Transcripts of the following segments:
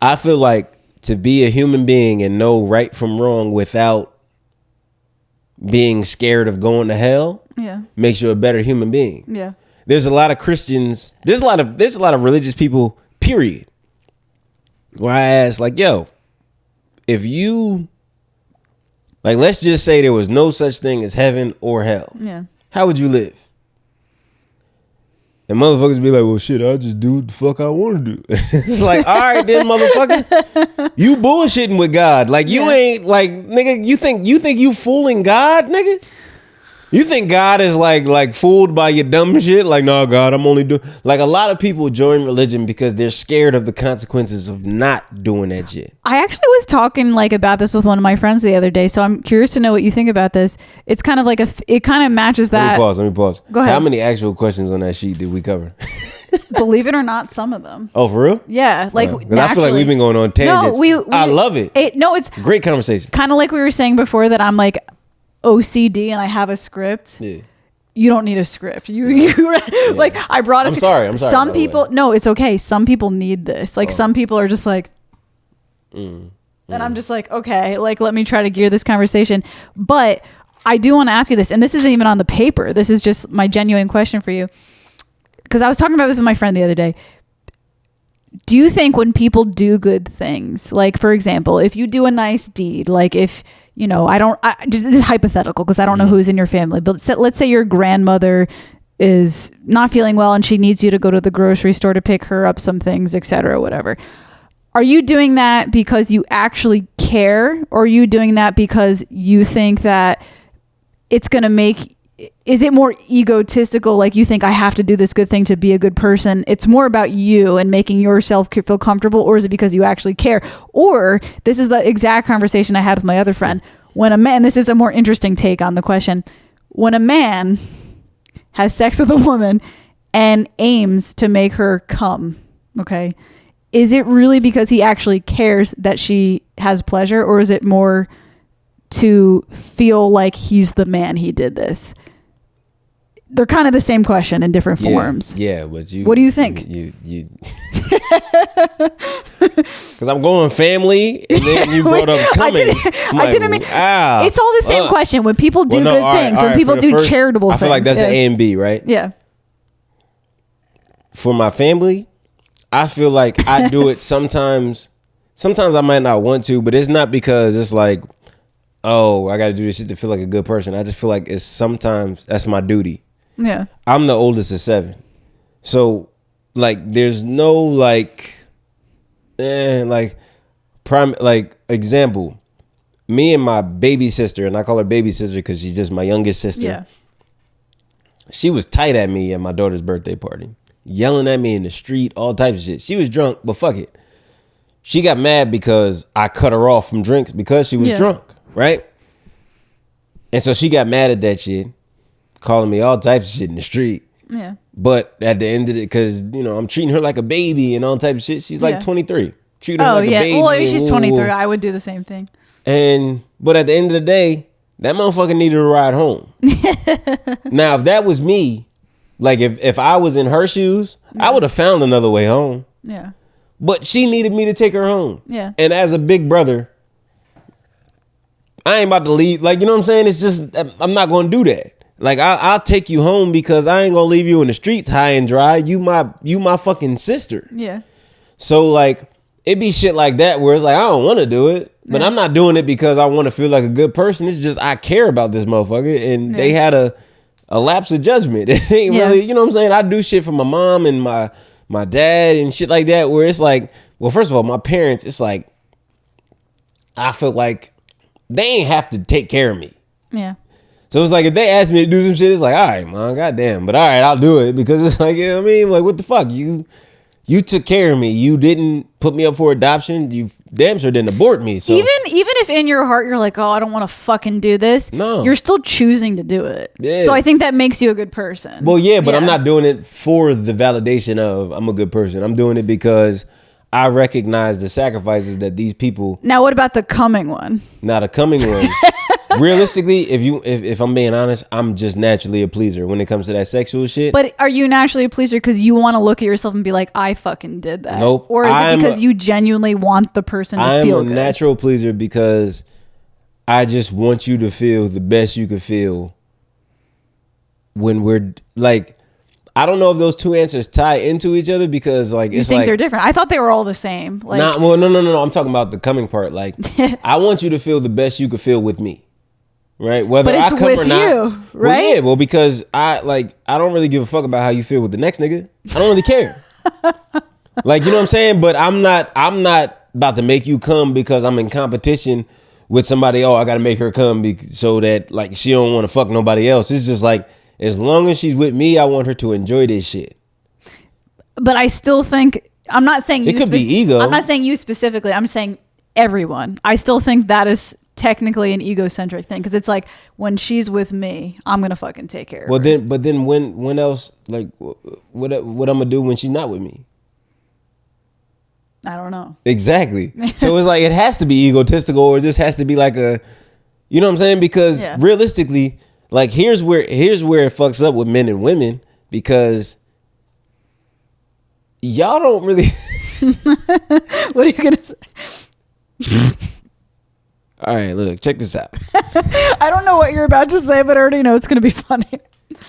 I feel like to be a human being and know right from wrong without being scared of going to hell makes you a better human being. Yeah. There's a lot of Christians, there's a lot of religious people, period, where I ask, like, yo, if you, like, let's just say there was no such thing as heaven or hell. Yeah. How would you live? And motherfuckers be like, well, shit, I'll just do what the fuck I want to do. It's like, all right then, motherfucker. You bullshitting with God. Like, you ain't, like, nigga, you think you fooling God, nigga? You think God is like fooled by your dumb shit? Like, no, God, I'm only doing... Like, a lot of people join religion because they're scared of the consequences of not doing that shit. I actually was talking like about this with one of my friends the other day, so I'm curious to know what you think about this. It's kind of like it kind of matches that. Let me pause. Go ahead. How many actual questions on that sheet did we cover? Believe it or not, some of them. Oh, for real? Yeah, like because I feel like we've been going on tangents. No, I love it. It's great conversation. Kind of like we were saying before that I'm like OCD and I have a script. Yeah. You don't need a script. You like I brought a script. I'm sorry. Some people, no, it's okay. Some people need this. Like some people are just like, and I'm just like, okay, like let me try to gear this conversation. But I do want to ask you this, and this isn't even on the paper. This is just my genuine question for you. Because I was talking about this with my friend the other day. Do you think when people do good things, like for example, if you do a nice deed, like if, you know, this is hypothetical because I don't know who's in your family, but let's say your grandmother is not feeling well and she needs you to go to the grocery store to pick her up some things, etc., whatever. Are you doing that because you actually care, or are you doing that because you think that it's going to make... Is it more egotistical, like you think I have to do this good thing to be a good person? It's more about you and making yourself feel comfortable, or is it because you actually care? Or this is the exact conversation I had with my other friend. When a man, this is a more interesting take on the question. When a man has sex with a woman and aims to make her come, okay, is it really because he actually cares that she has pleasure, or is it more to feel like he's the man he did this? They're kind of the same question in different forms. Yeah, but you... What do you think? You because I'm going family, and then you brought up coming. I didn't mean... It's all the same question. When people do good things, when people do charitable things. I feel like that's an A and B, right? Yeah. For my family, I feel like I do it sometimes. Sometimes I might not want to, but it's not because it's like, oh, I got to do this shit to feel like a good person. I just feel like it's sometimes that's my duty. Yeah. I'm the oldest of 7. So like there's no like example, me and my baby sister, and I call her baby sister because she's just my youngest sister. Yeah. She was tight at me at my daughter's birthday party, yelling at me in the street, all types of shit. She was drunk, but fuck it. She got mad because I cut her off from drinks because she was drunk, right? And so she got mad at that shit, calling me all types of shit in the street. Yeah. But at the end of it, because, you know, I'm treating her like a baby and all types of shit. She's like 23. Treating her like a baby. Well, if she's 23, I would do the same thing. But at the end of the day, that motherfucker needed a ride home. Now, if that was me, like if I was in her shoes, I would have found another way home. Yeah. But she needed me to take her home. Yeah. And as a big brother, I ain't about to leave. Like, you know what I'm saying? It's just, I'm not going to do that. Like, I'll take you home because I ain't going to leave you in the streets high and dry. You my fucking sister. Yeah. So, like, it be shit like that where it's like, I don't want to do it. But I'm not doing it because I want to feel like a good person. It's just I care about this motherfucker. And they had a lapse of judgment. It ain't really, you know what I'm saying? I do shit for my mom and my dad and shit like that where it's like, well, first of all, my parents, it's like, I feel like they ain't have to take care of me. Yeah. So it's like, if they ask me to do some shit, it's like, all right, man, goddamn. But all right, I'll do it because it's like, you know what I mean? Like, what the fuck? You took care of me. You didn't put me up for adoption. You damn sure didn't abort me. So even if in your heart you're like, oh, I don't want to fucking do this. No. You're still choosing to do it. Yeah. So I think that makes you a good person. Well, yeah, but I'm not doing it for the validation of I'm a good person. I'm doing it because I recognize the sacrifices that these people. Now, what about the coming one? Now, the coming one. Realistically, if I'm being honest, I'm just naturally a pleaser when it comes to that sexual shit. But are you naturally a pleaser because you want to look at yourself and be like, I fucking did that? Nope. Or is it because you genuinely want the person to feel good? I'm a natural pleaser because I just want you to feel the best you could feel when we're like, I don't know if those two answers tie into each other because like you think they're different. I thought they were all the same. Like, no. I'm talking about the coming part. Like, I want you to feel the best you could feel with me, right? Whether but it's I come with or not. you, right? Well, because I don't really give a fuck about how you feel with the next nigga. I don't really care. Like, you know what I'm saying? But I'm not about to make you come because I'm in competition with somebody. Oh, I got to make her come so that like she don't want to fuck nobody else. It's just like, as long as she's with me, I want her to enjoy this shit. But I still think, I'm not saying you. It could be ego. I'm not saying you specifically. I'm saying everyone. I still think that is technically an egocentric thing because it's like when she's with me, I'm gonna fucking take care of her. But then when else? Like, what I'm gonna do when she's not with me? I don't know. Exactly. So it's like it has to be egotistical, or it just has to be like a, you know what I'm saying? Because realistically. Like here's where it fucks up with men and women because y'all don't really. What are you gonna say? All right, look, check this out. I don't know what you're about to say, but I already know it's gonna be funny.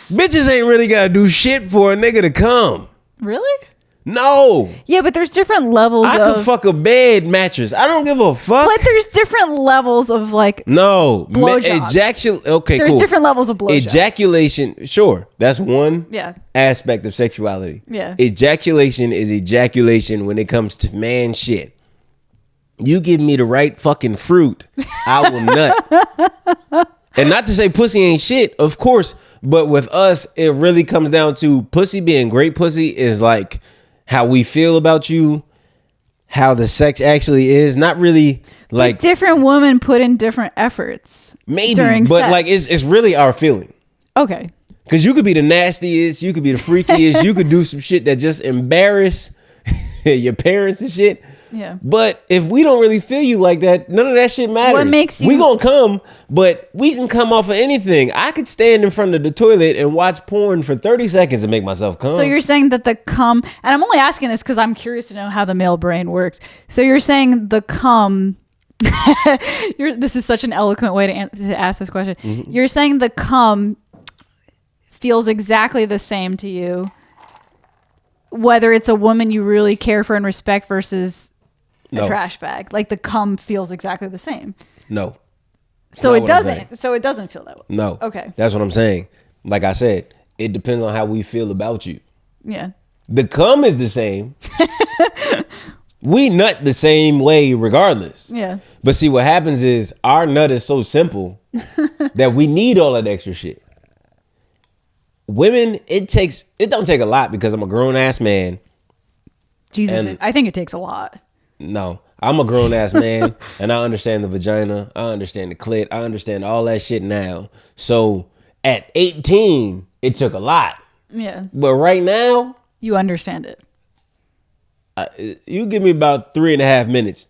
Bitches ain't really gotta do shit for a nigga to come. Really? No. Yeah, but there's different levels. I could fuck a bed mattress. I don't give a fuck. But there's different levels of like. No. Blowjobs. Okay, there's cool. different levels of blowjobs. Ejaculation, sure. That's one aspect of sexuality. Yeah. Ejaculation is ejaculation when it comes to man shit. You give me the right fucking fruit, I will nut. And not to say pussy ain't shit, of course. But with us, it really comes down to pussy being great pussy is like how we feel about you, how the sex actually is, not really like different women put in different efforts. Maybe, but sex. Like it's really our feeling. Okay. Because you could be the nastiest, you could be the freakiest, you could do some shit that just embarrass your parents and shit. Yeah. But if we don't really feel you like that, none of that shit matters. What makes you? We gonna come, but we can come off of anything. I could stand in front of the toilet and watch porn for 30 seconds and make myself come. So you're saying that the cum, and I'm only asking this because I'm curious to know how the male brain works. So you're saying the cum. This is such an eloquent way to ask this question. Mm-hmm. You're saying the cum feels exactly the same to you, whether it's a woman you really care for and respect versus a trash bag. Like the cum feels exactly the same. No. So it doesn't. So it doesn't feel that way. No. Okay. That's what I'm saying. Like I said, it depends on how we feel about you. Yeah. The cum is the same. We nut the same way regardless. Yeah. But see, what happens is our nut is so simple that we need all that extra shit. Women, it don't take a lot because I'm a grown ass man. Jesus, I think it takes a lot. No, I'm a grown ass man and I understand the vagina. I understand the clit. I understand all that shit now. So at 18, it took a lot. Yeah. But right now, you understand it. You give me about 3.5 minutes.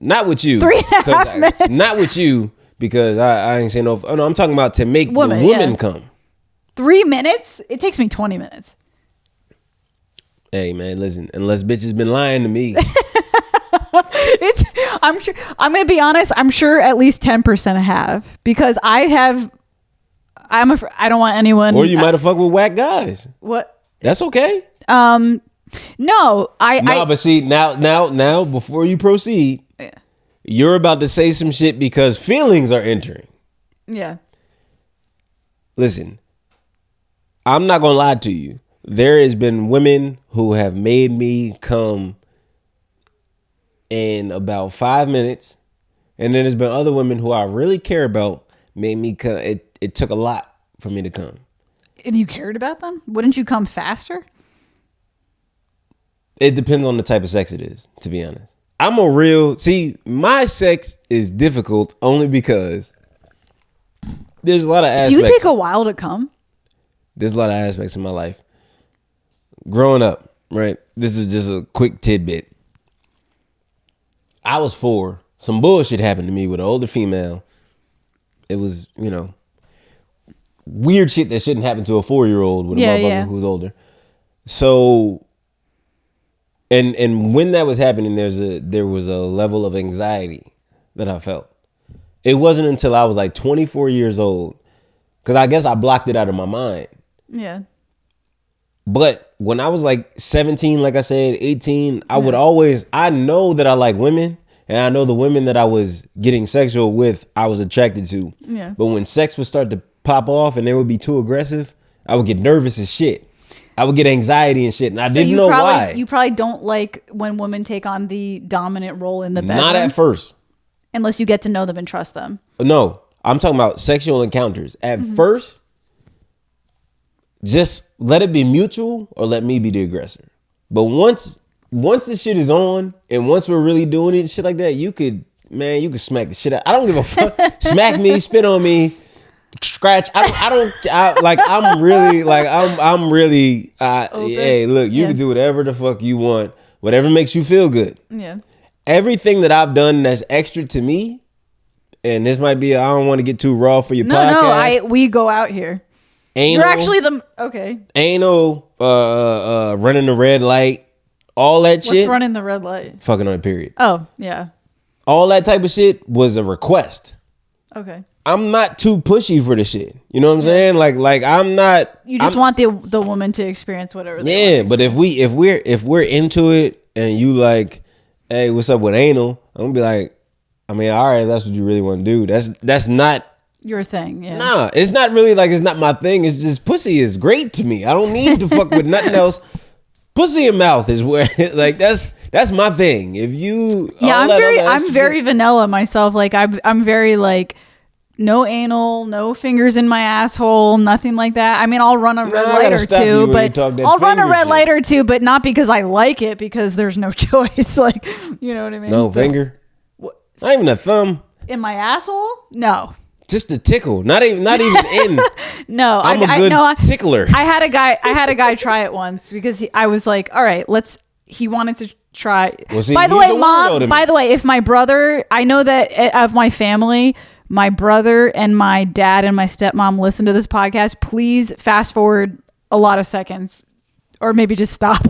Not with you. 3.5 minutes. Not with you because I ain't saying no. Oh, no, I'm talking about to make the woman come. 3 minutes? It takes me 20 minutes. Hey man, listen, unless bitches been lying to me. I'm sure, I'm going to be honest, I'm sure at least 10% have because I don't want anyone. Or you might have fucked with whack guys. What? That's okay. No, but see, now, before you proceed, you're about to say some shit because feelings are entering. Yeah. Listen, I'm not going to lie to you. There has been women who have made me come in about 5 minutes. And then there's been other women who I really care about made me come. It took a lot for me to come. And you cared about them? Wouldn't you come faster? It depends on the type of sex it is, to be honest. My sex is difficult only because there's a lot of aspects. Do you take a while to come? There's a lot of aspects in my life. Growing up, right? This is just a quick tidbit. I was 4. Some bullshit happened to me with an older female. it was, weird shit that shouldn't happen to a 4-year-old with a motherfucker who's older. So, and when that was happening, there was a level of anxiety that I felt. It wasn't until I was like 24 years old, because I guess I blocked it out of my mind. Yeah. But when I was like 17, like I said, 18, I know that I like women, and I know the women that I was getting sexual with, I was attracted to. Yeah. But when sex would start to pop off and they would be too aggressive, I would get nervous as shit. I would get anxiety and shit, and I didn't know why. You probably don't like when women take on the dominant role in the bedroom. Not at first. Unless you get to know them and trust them. No, I'm talking about sexual encounters. At first, just let it be mutual or let me be the aggressor. But once the shit is on and once we're really doing it, shit like that, you could smack the shit out. I don't give a fuck. Smack me, spit on me, scratch. I'm really hey, look, you can do whatever the fuck you want, whatever makes you feel good. Yeah. Everything that I've done that's extra to me, and this might be, I don't want to get too raw for your podcast. No, we go out here. Anal, you're actually okay. Anal, running the red light, all that shit. What's running the red light? Fucking on a period. Oh, yeah. All that type of shit was a request. Okay. I'm not too pushy for the shit. You know what I'm saying? Like I'm not. You just want the woman to experience whatever. Yeah, but if we're into it and you like, hey, what's up with anal? I'm gonna be like, I mean, all right, that's what you really want to do. That's not your thing. Yeah. Nah, it's not really like it's not my thing. It's just pussy is great to me. I don't need to fuck with nothing else. Pussy and mouth is where like that's my thing. If you I'm very vanilla myself. Like I'm very like no anal, no fingers in my asshole, nothing like that. I mean, I'll run a red light or two, but I'll run a red light or two, but not because I like it, because there's no choice. Like, you know what I mean? No finger. What? Not even a thumb in my asshole? No. Just a tickle, not even in. No, I'm a good tickler. I had a guy try it once because I was like, all right, he wanted to try. Well, see, by the way, mom, by the way, if my brother, I know that of my family, my brother and my dad and my stepmom listen to this podcast, please fast forward a lot of seconds or maybe just stop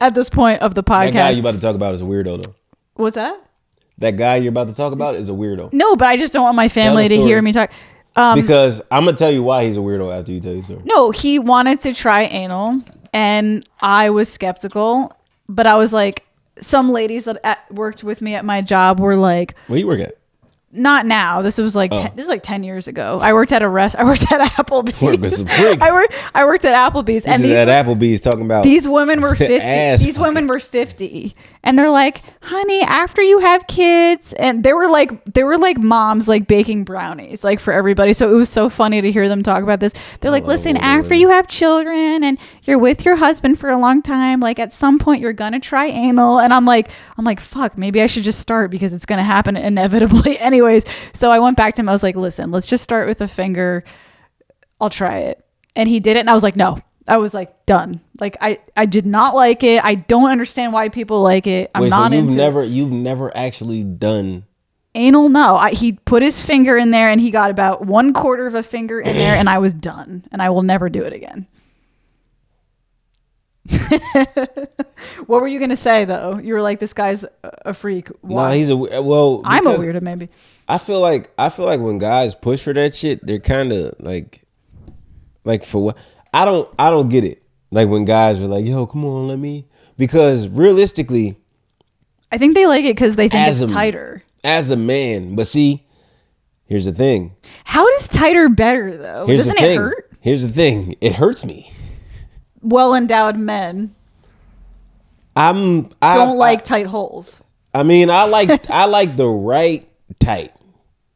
at this point of the podcast. That guy you about to talk about is a weirdo though. What's that? That guy you're about to talk about is a weirdo. No, but I just don't want my family to hear me talk. Because I'm going to tell you why he's a weirdo after you tell your story. No, he wanted to try anal and I was skeptical, but I was like, some ladies that worked with me at my job were like, where you work at? Not now. This was like this was like 10 years ago. I worked at Applebee's. Work with some pricks. I worked at Applebee's, and at Applebee's talking about these women were 50. These women were 50, and they're like, "Honey, after you have kids," and they were like moms like baking brownies like for everybody. So it was so funny to hear them talk about this. They're like, "Listen, after you have children and you're with your husband for a long time, like at some point you're gonna try anal." And I'm like, fuck, maybe I should just start because it's gonna happen inevitably anyway. So I went back to him. I was like, listen, let's just start with a finger. I'll try it. And he did it. And I was like, no. I was like, done. Like I did not like it. I don't understand why people like it. I'm not into it. You've never actually done anal? No. He put his finger in there and he got about 1/4 of a finger in there and I was done. And I will never do it again. What were you gonna say though? You were like, this guy's a freak. Why? No, he's I'm a weirdo maybe. I feel like when guys push for that shit, they're kind of like for what? I don't get it. Like when guys are like, yo, come on, let me, because realistically, I think they like it because they think it's tighter. As a man, but see, here's the thing. How does tighter better though? Doesn't it hurt? Here's the thing. It hurts me. Well-endowed men don't like tight holes. I mean, I like the right tight.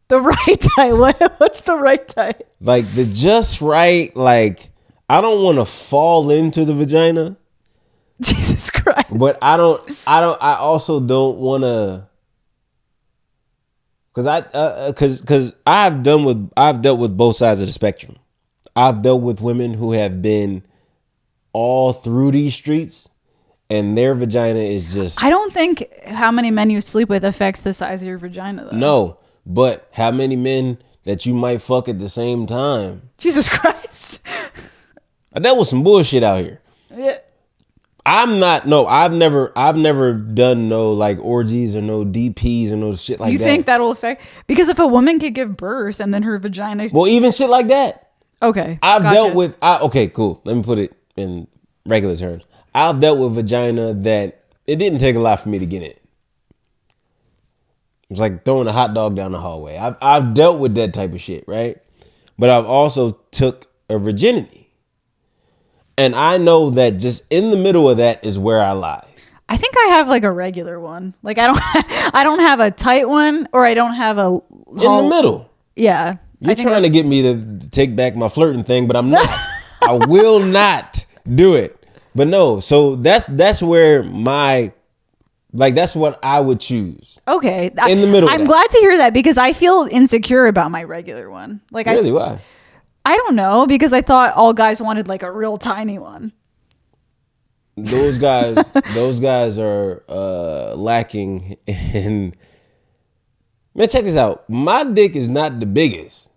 The right tight. What's the right tight? Like the just right. Like I don't want to fall into the vagina. Jesus Christ. But I also don't want to. Because I've dealt with both sides of the spectrum. I've dealt with women who have been all through these streets and their vagina is just... I don't think how many men you sleep with affects the size of your vagina though. No, but how many men that you might fuck at the same time. Jesus Christ. I dealt with some bullshit out here. Yeah. I've never done no like orgies or no DPs or no shit like that. You think that'll affect? Because if a woman could give birth and then her vagina. Well, even shit like that. Okay. I've dealt with. Okay, cool. Let me put it in regular terms. I've dealt with vagina that it didn't take a lot for me to get in. It's like throwing a hot dog down the hallway. I've dealt with that type of shit, right? But I've also took a virginity. And I know that just in the middle of that is where I lie. I think I have like a regular one. Like I don't have a tight one, or I don't have a in the middle. Yeah. You're trying to get me to take back my flirting thing, but I'm not. I will not do it. But no, so that's where my that's what I would choose. Okay. In the middle. I'm glad to hear that, because I feel insecure about my regular one. Like really, why? I don't know, because I thought all guys wanted like a real tiny one. Those guys are lacking in. Man, check this out. My dick is not the biggest.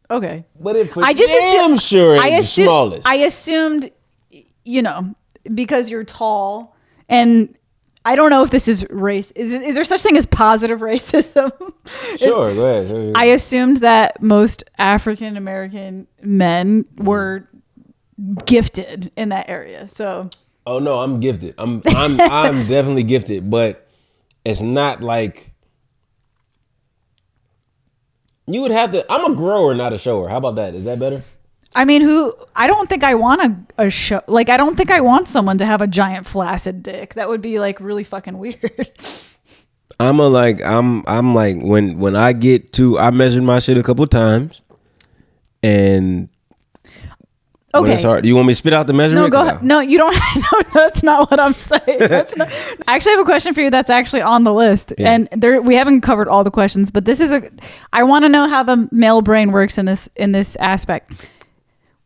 Okay, but it for damn sure ain't the smallest. I assumed, because you're tall, and I don't know if this is race. Is there such thing as positive racism? Sure, go ahead. I assumed that most African American men were gifted in that area. So. Oh no, I'm gifted. I'm definitely gifted, but it's not like you would have to. I'm a grower, not a shower. How about that? Is that better? I mean, I don't think I want a show. Like, I don't think I want someone to have a giant flaccid dick. That would be like really fucking weird. I'm like when I get to, I measured my shit a couple times, and okay, it's hard. Do you want me to spit out the measurement? No, go ahead. No, you don't. No, that's not what I'm saying. That's not. I actually have a question for you that's actually on the list, and we haven't covered all the questions, but this is I want to know how the male brain works in this aspect.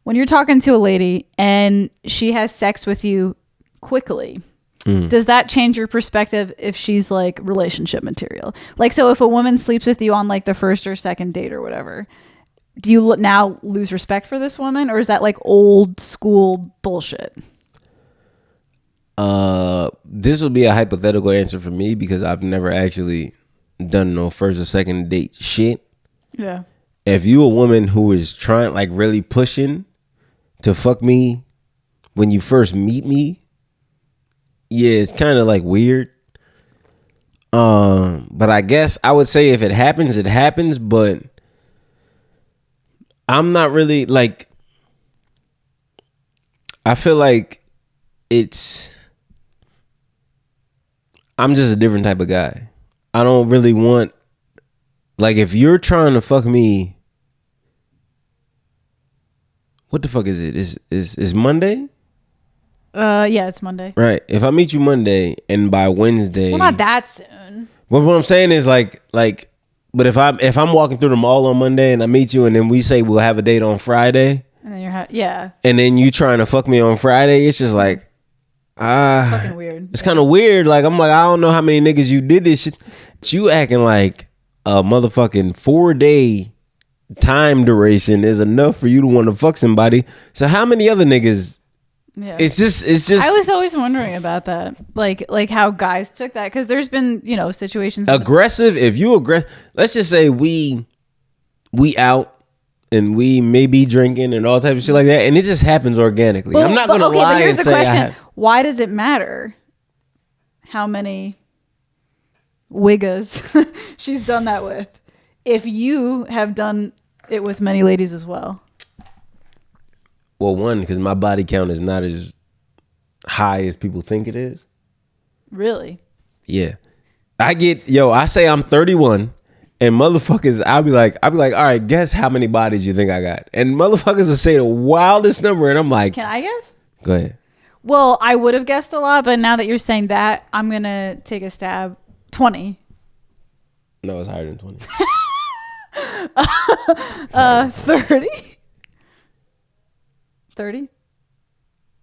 When you're talking to a lady and she has sex with you quickly, does that change your perspective if she's like relationship material? Like, so if a woman sleeps with you on like the first or second date or whatever, do you now lose respect for this woman, or is that like old school bullshit? This would be a hypothetical answer for me because I've never actually done no first or second date shit. Yeah. If you a woman who is trying, like really pushing to fuck me when you first meet me, yeah, it's kind of like weird. But I guess I would say if it happens, it happens, but I'm not really like, I feel like I'm just a different type of guy. I don't really want, like, if you're trying to fuck me, what the fuck is it? Is Monday? Yeah, it's Monday. Right. If I meet you Monday and by Wednesday, well, not that soon. But what I'm saying is like, but if I'm walking through the mall on Monday and I meet you and then we say we'll have a date on Friday, and then yeah, and then you trying to fuck me on Friday, it's just like, it's fucking weird. It's kind of weird. Like, I'm like, I don't know how many niggas you did this shit. You acting like a motherfucking 4-day time duration is enough for you to want to fuck somebody. So how many other niggas? Yeah. It's just. I was always wondering about that, like how guys took that, because there's been situations. Aggressive. If you let's just say we out and we may be drinking and all type of shit like that, and it just happens organically. I'm not gonna lie. But here's the question: why does it matter how many wiggas she's done that with, if you have done it with many ladies as well? Well, one, because my body count is not as high as people think it is. Really? Yeah. I say I'm 31 and motherfuckers, I'll be like, all right, guess how many bodies you think I got? And motherfuckers will say the wildest number and I'm like, can I guess? Go ahead. Well, I would have guessed a lot, but now that you're saying that, I'm going to take a stab. 20. No, it's higher than 20. 30. 30?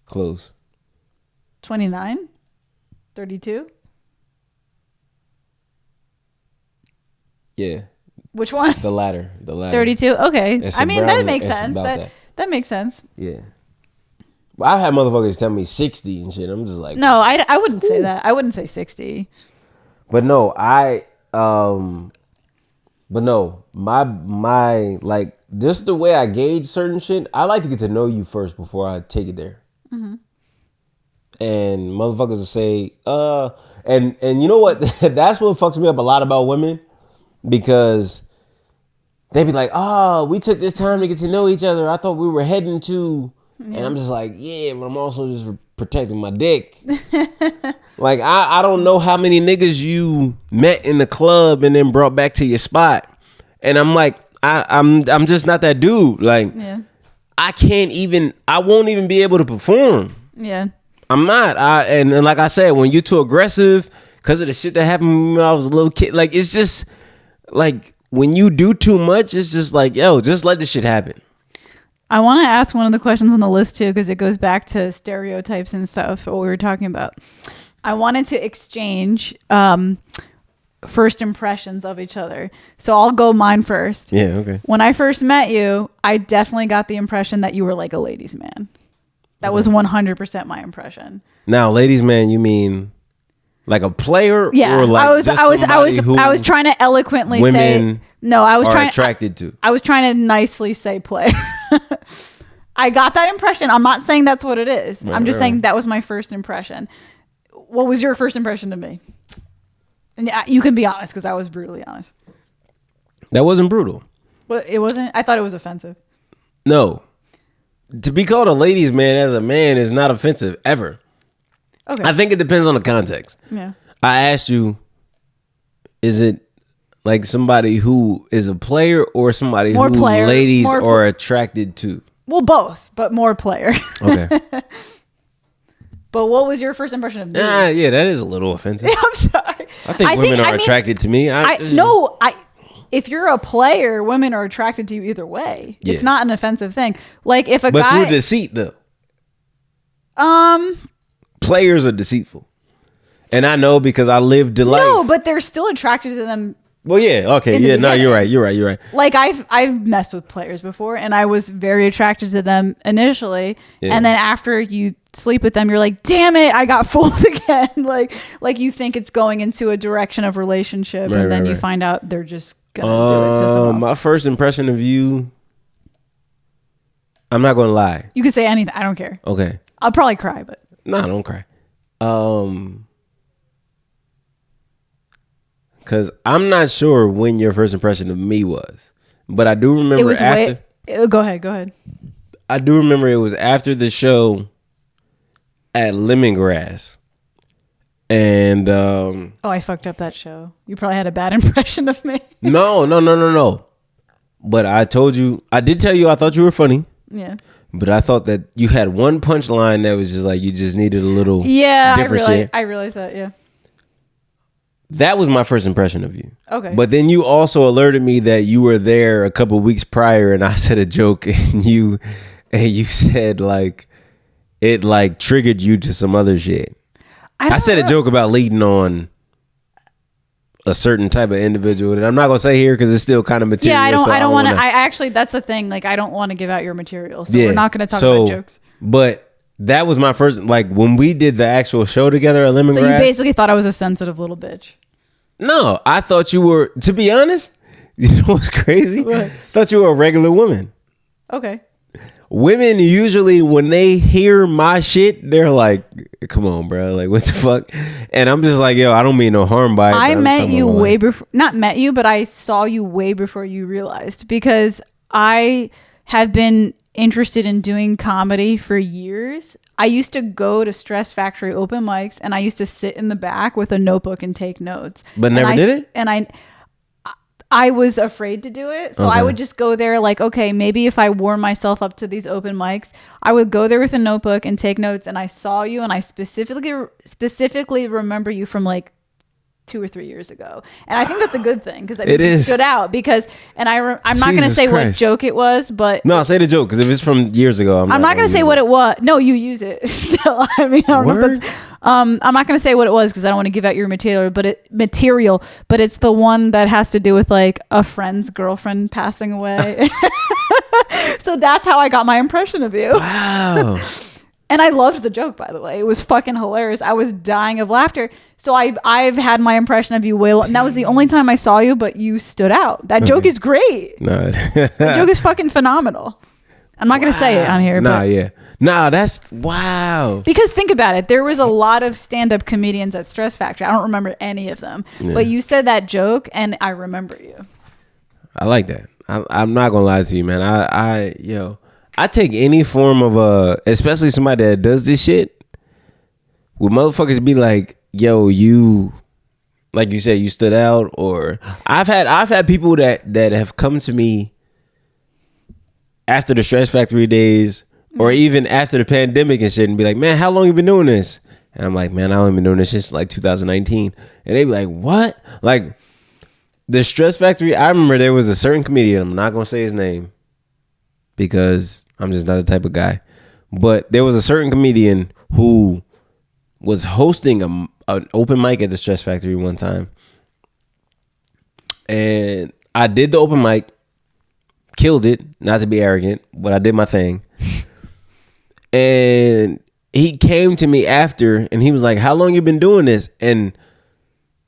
Close. 29? 32? Yeah. Which one? The latter. 32. Okay. I mean, that makes sense. That makes sense. Yeah. But I've had motherfuckers tell me 60 and shit. I'm just like, no, I wouldn't say that. I wouldn't say 60. But no, my like just the way I gauge certain shit, I like to get to know you first before I take it there. Mm-hmm. And motherfuckers will say, and you know what? That's what fucks me up a lot about women, because they be like, oh, we took this time to get to know each other. I thought we were heading to, and I'm just like, yeah, but I'm also just protecting my dick. Like, I don't know how many niggas you met in the club and then brought back to your spot. And I'm like, I'm just not that dude. Like, I won't even be able to perform. Yeah. I'm not. And like I said, when you're too aggressive because of the shit that happened when I was a little kid, like, it's just like when you do too much, it's just like, yo, just let this shit happen. I want to ask one of the questions on the list too, because it goes back to stereotypes and stuff, what we were talking about. I wanted to exchange first impressions of each other. So I'll go mine first. Yeah, okay. When I first met you, I definitely got the impression that you were like a ladies' man. That was 100% my impression. Now, ladies' man, you mean like a player? Yeah, or like I was trying to eloquently say no. I was trying attracted to. I was trying to nicely say player. I got that impression. I'm not saying that's what it is. Right, I'm just saying that was my first impression. What was your first impression of me? And you can be honest, because I was brutally honest. That wasn't brutal. Well, it wasn't. I thought it was offensive. No. To be called a ladies' man as a man is not offensive ever. Okay. I think it depends on the context. Yeah. I asked you, is it like somebody who is a player or somebody who ladies are attracted to? Well, both, but more player. Okay. But what was your first impression of me? Yeah, that is a little offensive. I'm sorry. I think women are attracted to me. If you're a player, women are attracted to you either way. Yeah. It's not an offensive thing. Like if a guy, but through deceit though. Players are deceitful, and I know because I lived the life. No, but they're still attracted to them. Well, yeah, okay, yeah, no, you're right. Like I've messed with players before, and I was very attracted to them initially, and then after you sleep with them, you're like, damn it, I got fooled again. like you think it's going into a direction of relationship, and then you find out they're just gonna do it to someone else. My first impression of you, I'm not gonna lie. You can say anything. I don't care. Okay. I'll probably cry, but no, don't cry. Because I'm not sure when your first impression of me was, but I do remember Go ahead. I do remember it was after the show at Lemongrass, and I fucked up that show. You probably had a bad impression of me. No. But I did tell you I thought you were funny. Yeah. But I thought that you had one punchline that was just like you just needed a little different shit. I realized that, yeah. That was my first impression of you. Okay. But then you also alerted me that you were there a couple weeks prior, and I said a joke, and you said like it like triggered you to some other shit. I said a joke about leading on a certain type of individual that I'm not gonna say here because it's still kind of material. Yeah, I don't want to. I actually, that's the thing. Like, I don't want to give out your material, so we're not gonna talk about jokes. But that was my first, like, when we did the actual show together at Lemongrass. So you basically thought I was a sensitive little bitch. No, I thought you were. To be honest, you know what's crazy? What? I thought you were a regular woman. Okay. Women usually, when they hear my shit, they're like, come on, bro. Like, what the fuck? And I'm just like, yo, I don't mean no harm by it. I met you way before, not met you, but I saw you way before you realized, because I have been interested in doing comedy for years. I used to go to Stress Factory open mics, and I used to sit in the back with a notebook and take notes. But never did it? And I was afraid to do it. So I would just go there like, okay, maybe if I warm myself up to these open mics, I would go there with a notebook and take notes. And I saw you, and I specifically remember you from like 2 or 3 years ago, and I think that's a good thing because it stood out. Because, and I'm not going to say what joke it was, but no, say the joke because if it's from years ago, I'm not going to say what it was. No, you use it still. I mean, I don't know if that's. I'm not going to say what it was because I don't want to give out your material, but it's the one that has to do with like a friend's girlfriend passing away. So that's how I got my impression of you. Wow. And I loved the joke, by the way. It was fucking hilarious. I was dying of laughter. So I've had my impression of you way. And that was the only time I saw you, but you stood out. That joke is great. No. The joke is fucking phenomenal. I'm not going to say it on here. That's wow. Because think about it. There was a lot of stand-up comedians at Stress Factory. I don't remember any of them. Yeah. But you said that joke, and I remember you. I like that. I'm not going to lie to you, man. I take any form of especially somebody that does this shit, would motherfuckers be like, yo, you, like you said, you stood out, or I've had people that have come to me after the Stress Factory days, or even after the pandemic and shit, and be like, man, how long you been doing this? And I'm like, man, I only been doing this since like 2019. And they be like, what? Like the Stress Factory, I remember there was a certain comedian, I'm not gonna say his name because I'm just not the type of guy. But there was a certain comedian who was hosting an open mic at the Stress Factory one time. And I did the open mic, killed it, not to be arrogant, but I did my thing. And he came to me after and he was like, how long you been doing this? And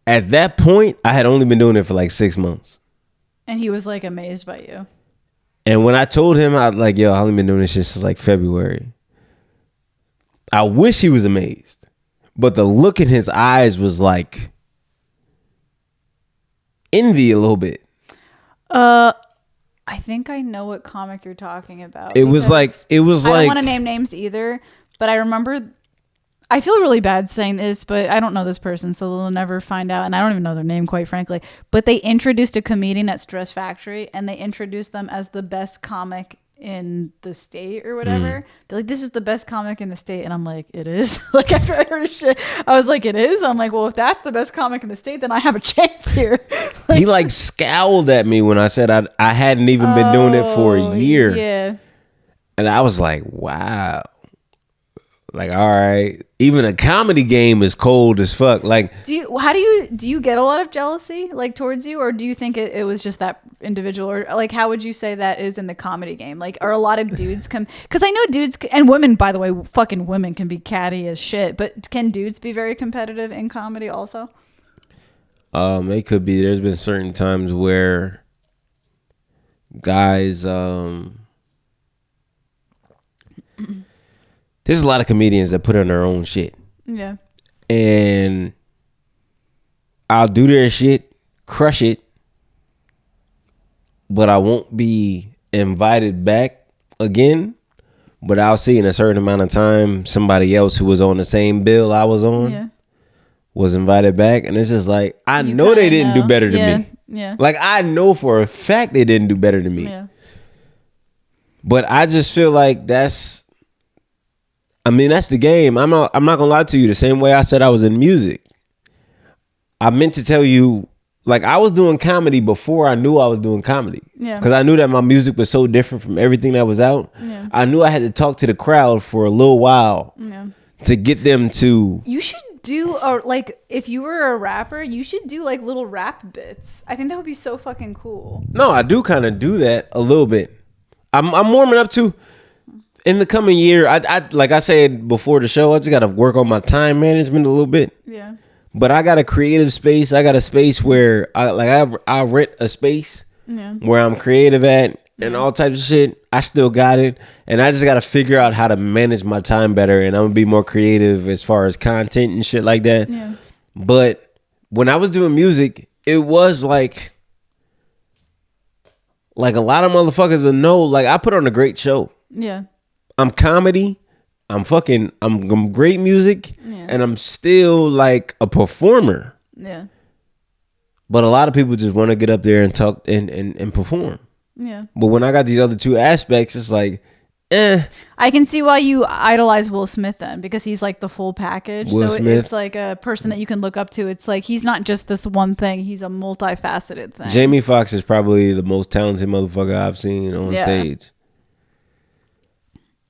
at that point, I had only been doing it for like 6 months. And he was like amazed by you. And when I told him, I was like, yo, I've only been doing this shit since like February. I wish he was amazed. But the look in his eyes was like envy a little bit. I think I know what comic you're talking about. It was like I don't want to name names either, but I remember, I feel really bad saying this, but I don't know this person, so they'll never find out. And I don't even know their name, quite frankly. But they introduced a comedian at Stress Factory, and they introduced them as the best comic in the state or whatever. They're like, this is the best comic in the state. And I'm like, it is? Like, after I heard shit, I was like, it is? I'm like, well, if that's the best comic in the state, then I have a chance here. He like scowled at me when I said I hadn't even been doing it for a year. Yeah. And I was like, wow. Like, all right, even a comedy game is cold as fuck. Like, do you get a lot of jealousy like towards you, or do you think it was just that individual, or like how would you say that is in the comedy game? Like, are a lot of dudes because I know dudes and women, by the way, fucking women can be catty as shit, but can dudes be very competitive in comedy also? It could be. There's been certain times where guys there's a lot of comedians that put on their own shit. Yeah. And I'll do their shit, crush it, but I won't be invited back again. But I'll see in a certain amount of time somebody else who was on the same bill I was on was invited back. And it's just like, I know they didn't do better than me. Yeah. Like, I know for a fact they didn't do better than me. Yeah. But I just feel like that's the game. I'm not gonna lie to you. The same way I said I was in music, I meant to tell you, like, I was doing comedy before I knew I was doing comedy. Yeah. Because I knew that my music was so different from everything that was out. Yeah. I knew I had to talk to the crowd for a little while to get them to. You should do like, if you were a rapper, you should do like little rap bits. I think that would be so fucking cool. No, I do kind of do that a little bit. I'm warming up to. In the coming year, I like I said before the show, I just got to work on my time management a little bit. Yeah. But I got a creative space. I got a space where I rent a space where I'm creative at and all types of shit. I still got it. And I just got to figure out how to manage my time better. And I'm going to be more creative as far as content and shit like that. Yeah. But when I was doing music, it was like a lot of motherfuckers will know, like, I put on a great show. Yeah. I'm comedy, I'm great music, and I'm still like a performer. Yeah. But a lot of people just want to get up there and talk and perform. Yeah. But when I got these other two aspects, it's like I can see why you idolize Will Smith then, because he's like the full package. Will Smith. It's like a person that you can look up to. It's like he's not just this one thing. He's a multifaceted thing. Jamie Foxx is probably the most talented motherfucker I've seen on stage.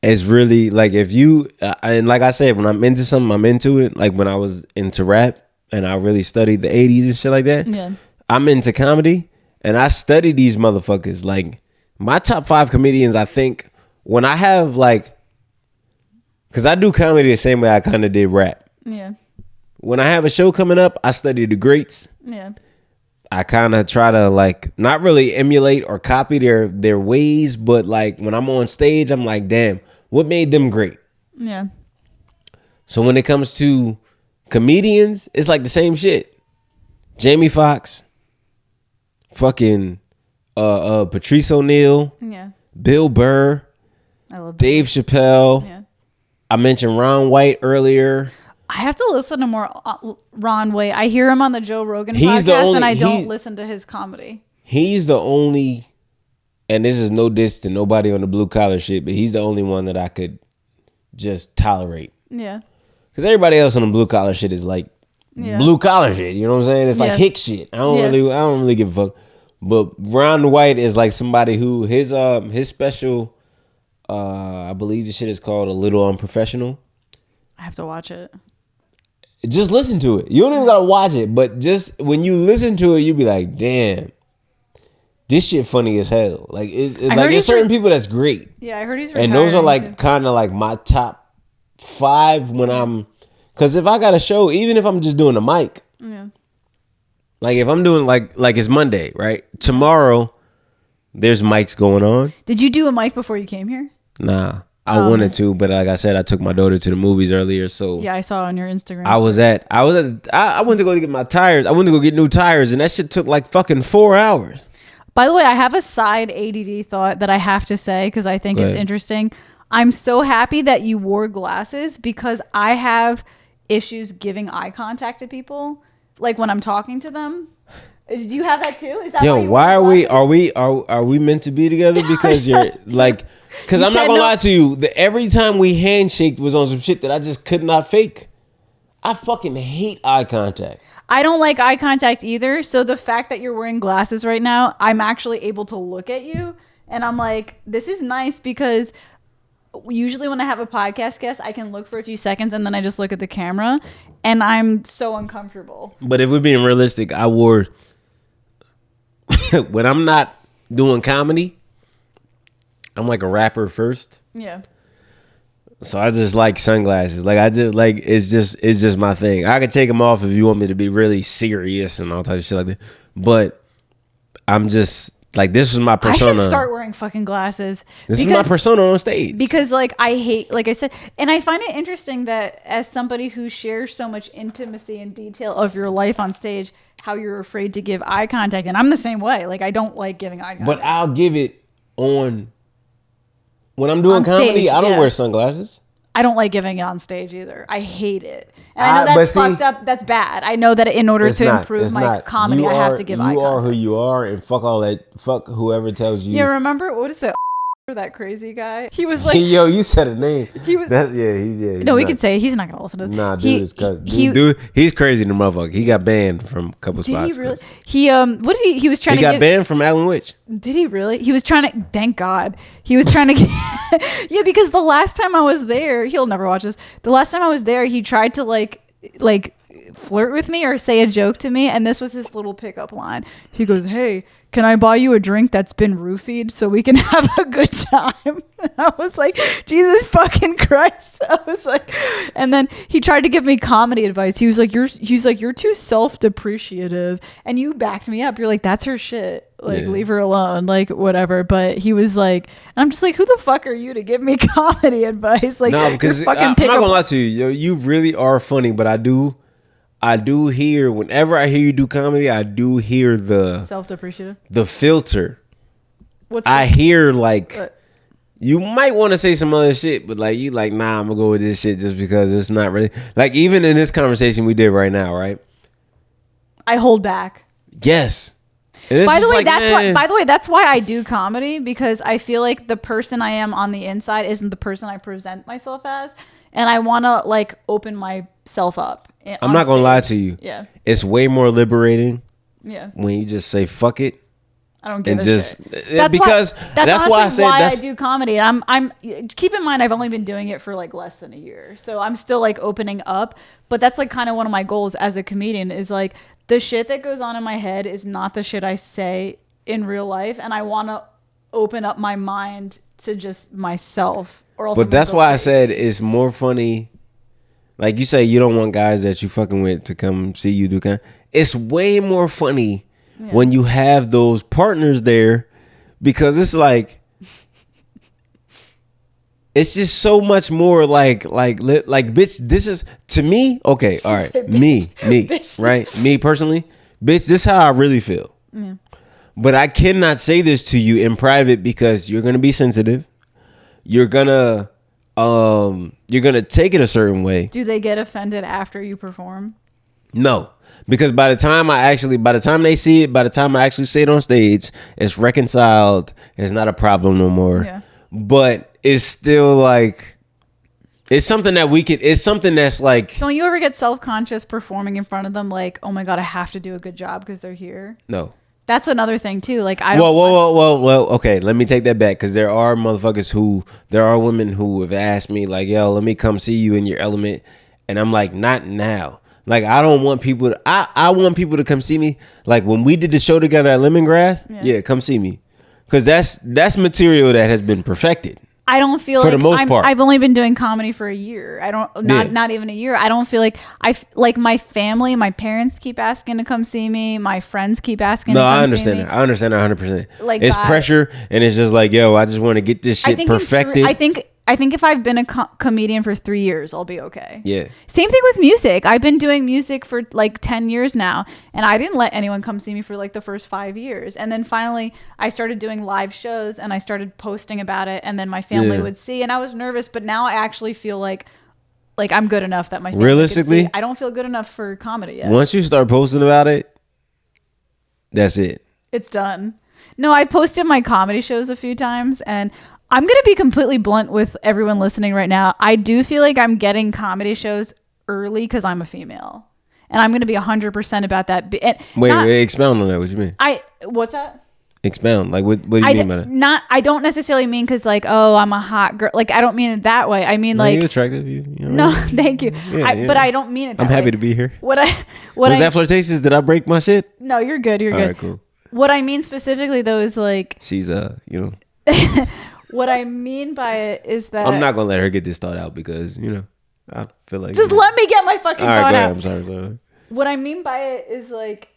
It's really like if you and like I said, when I'm into something, I'm into it. Like when I was into rap and I really studied the 80s and shit like that. Yeah. I'm into comedy and I study these motherfuckers. Like my top 5 comedians, I think. When I have like, because I do comedy the same way I kind of did rap. Yeah. When I have a show coming up, I study the greats. Yeah. I kind of try to like not really emulate or copy their ways, but like when I'm on stage, I'm like, damn, what made them great? Yeah. So when it comes to comedians, it's like the same shit. Jamie Foxx, fucking Patrice O'Neal, Yeah. Bill Burr. I love Dave Chappelle. Yeah. I mentioned Ron White earlier. I have to listen to more Ron White. I hear him on the Joe Rogan He's the podcast, only- and I he- don't listen to his comedy. He's the only, and this is no diss to nobody on the blue collar shit, but he's the only one that I could just tolerate. Yeah. Because everybody else on the blue collar shit is like blue collar shit. You know what I'm saying? It's like hick shit. I don't really give a fuck. But Ron White is like somebody who his special. I believe the shit is called A Little Unprofessional. I have to watch it. Just listen to it. You don't even gotta watch it, but just when you listen to it, you be like, damn, this shit funny as hell. Like there's certain people that's great. Yeah, I heard he's and those are like too. kind of like my top 5 when I'm, because if I got a show, even if I'm just doing a mic, like if I'm doing like it's Monday, right? Tomorrow, there's mics going on. Did you do a mic before you came here? Nah, I wanted to, but like I said, I took my daughter to the movies earlier, so Yeah, I saw on your Instagram. I went to go get my tires. I went to go get new tires, and that shit took like fucking 4 hours. By the way, I have a side ADD thought that I have to say because I think it's interesting. I'm so happy that you wore glasses because I have issues giving eye contact to people, like when I'm talking to them. Do you have that too? Is that why are we meant to be together? Because you're like, because I'm not gonna lie to you. Every time we handshaked was on some shit that I just could not fake. I fucking hate eye contact. I don't like eye contact either. So the fact that you're wearing glasses right now, I'm actually able to look at you, and I'm like, this is nice because usually when I have a podcast guest, I can look for a few seconds and then I just look at the camera, and I'm so uncomfortable. But if we're being realistic, I wore. When I'm not doing comedy, I'm like a rapper first. Yeah. So I just like sunglasses. Like I just like it's just my thing. I can take them off if you want me to be really serious and all types of shit like that. But I'm just like, this is my persona. I should start wearing fucking glasses. This is my persona on stage. Because like I hate, like I said, and I find it interesting that as somebody who shares so much intimacy and detail of your life on stage, how you're afraid to give eye contact. And I'm the same way. Like I don't like giving eye contact. But I'll give it on when I'm doing comedy. Stage, I don't wear sunglasses. I don't like giving it on stage either. I hate it. And I know that's fucked up. That's bad. I know that in order to improve my comedy, I have to give eye contact. You are who you are, and fuck all that. Fuck whoever tells you. Yeah, remember, what is that crazy guy? He was like, yo, you said a name. He was. He's no, we could say he's not gonna listen to this. Nah, dude, he's crazy in the motherfucker. He got banned from a couple spots. Did he really? What did he was trying to. He got banned from Alan Witch. Did he really? He was trying to. Thank God. He was trying to get. Yeah, because the last time I was there, he'll never watch this. The last time I was there, he tried to like flirt with me or say a joke to me, and this was his little pickup line. He goes, "Hey, can I buy you a drink that's been roofied so we can have a good time?" And I was like, Jesus fucking Christ. I was like, and then he tried to give me comedy advice. He was like, you're too self-depreciative, and you backed me up. You're like, that's her shit. Like, leave her alone. Like, whatever. But he was like, and I'm just like, who the fuck are you to give me comedy advice? Like, no, because I'm not gonna lie to you. Yo, you really are funny, but I do hear, whenever I hear you do comedy, I do hear the self-depreciative, the filter. I hear like you might want to say some other shit, but like you like, nah, I'm gonna go with this shit just because it's not really like, even in this conversation we did right now, right? I hold back. Yes. By the way, that's why I do comedy, because I feel like the person I am on the inside isn't the person I present myself as, and I want to like open myself up. I'm not gonna lie to you. Yeah, it's way more liberating. Yeah, when you just say fuck it. I don't give a shit. That's why I said I do comedy. I'm keep in mind I've only been doing it for like less than a year, so I'm still like opening up. But that's like kind of one of my goals as a comedian is like the shit that goes on in my head is not the shit I say in real life, and I want to open up my mind to just myself. Or else. But that's why I said it's more funny. Like you say, you don't want guys that you fucking with to come see you do kind. It's way more funny. Yeah. When you have those partners there, because it's like it's just so much more like bitch, this is to me, okay, all right, me right, me personally, bitch, this is how I really feel. Yeah. But I cannot say this to you in private because you're gonna be sensitive, you're gonna take it a certain way. Do they get offended after you perform? No. Because by the time they see it, by the time I actually say it on stage, it's reconciled. It's not a problem no more. Yeah. But it's still like, it's something that it's something that's like. Don't you ever get self-conscious performing in front of them? Like, oh my God, I have to do a good job because they're here. No. That's another thing too. Like Well, okay. Let me take that back. Cause there are women who have asked me like, yo, let me come see you in your element. And I'm like, not now. Like, I don't want people to, I want people to come see me. Like when we did the show together at Lemongrass, yeah, come see me. Cause that's material that has been perfected. I don't feel for the most part. I've only been doing comedy for a year. Not even a year. I don't feel like my family, my parents keep asking to come see me. My friends keep asking to come see me. I understand that 100%. Like it's pressure and it's just like, yo, I just want to get this shit perfected. I think if I've been a comedian for 3 years, I'll be okay. Yeah. Same thing with music. I've been doing music for like 10 years now, and I didn't let anyone come see me for like the first 5 years. And then finally, I started doing live shows, and I started posting about it, and then my family would see, and I was nervous, but now I actually feel like I'm good enough that my family realistically could see. I don't feel good enough for comedy yet. Once you start posting about it, that's it. It's done. No, I posted my comedy shows a few times, and I'm going to be completely blunt with everyone listening right now. I do feel like I'm getting comedy shows early because I'm a female. And I'm going to be 100% about that. Wait, expound on that. What you mean? What's that? Expound. Like, what do you mean by that? I don't necessarily mean because like, oh, I'm a hot girl. Like, I don't mean it that way. I mean like. You're attractive. No, thank you. But I don't mean it that way. I'm happy to be here. Was that flirtatious? Did I break my shit? No, you're good. You're good. All right, cool. What I mean specifically though is like. She's What I mean by it is that I'm not gonna let her get this thought out because I feel like just let me get my fucking thought out. I'm sorry. What I mean by it is like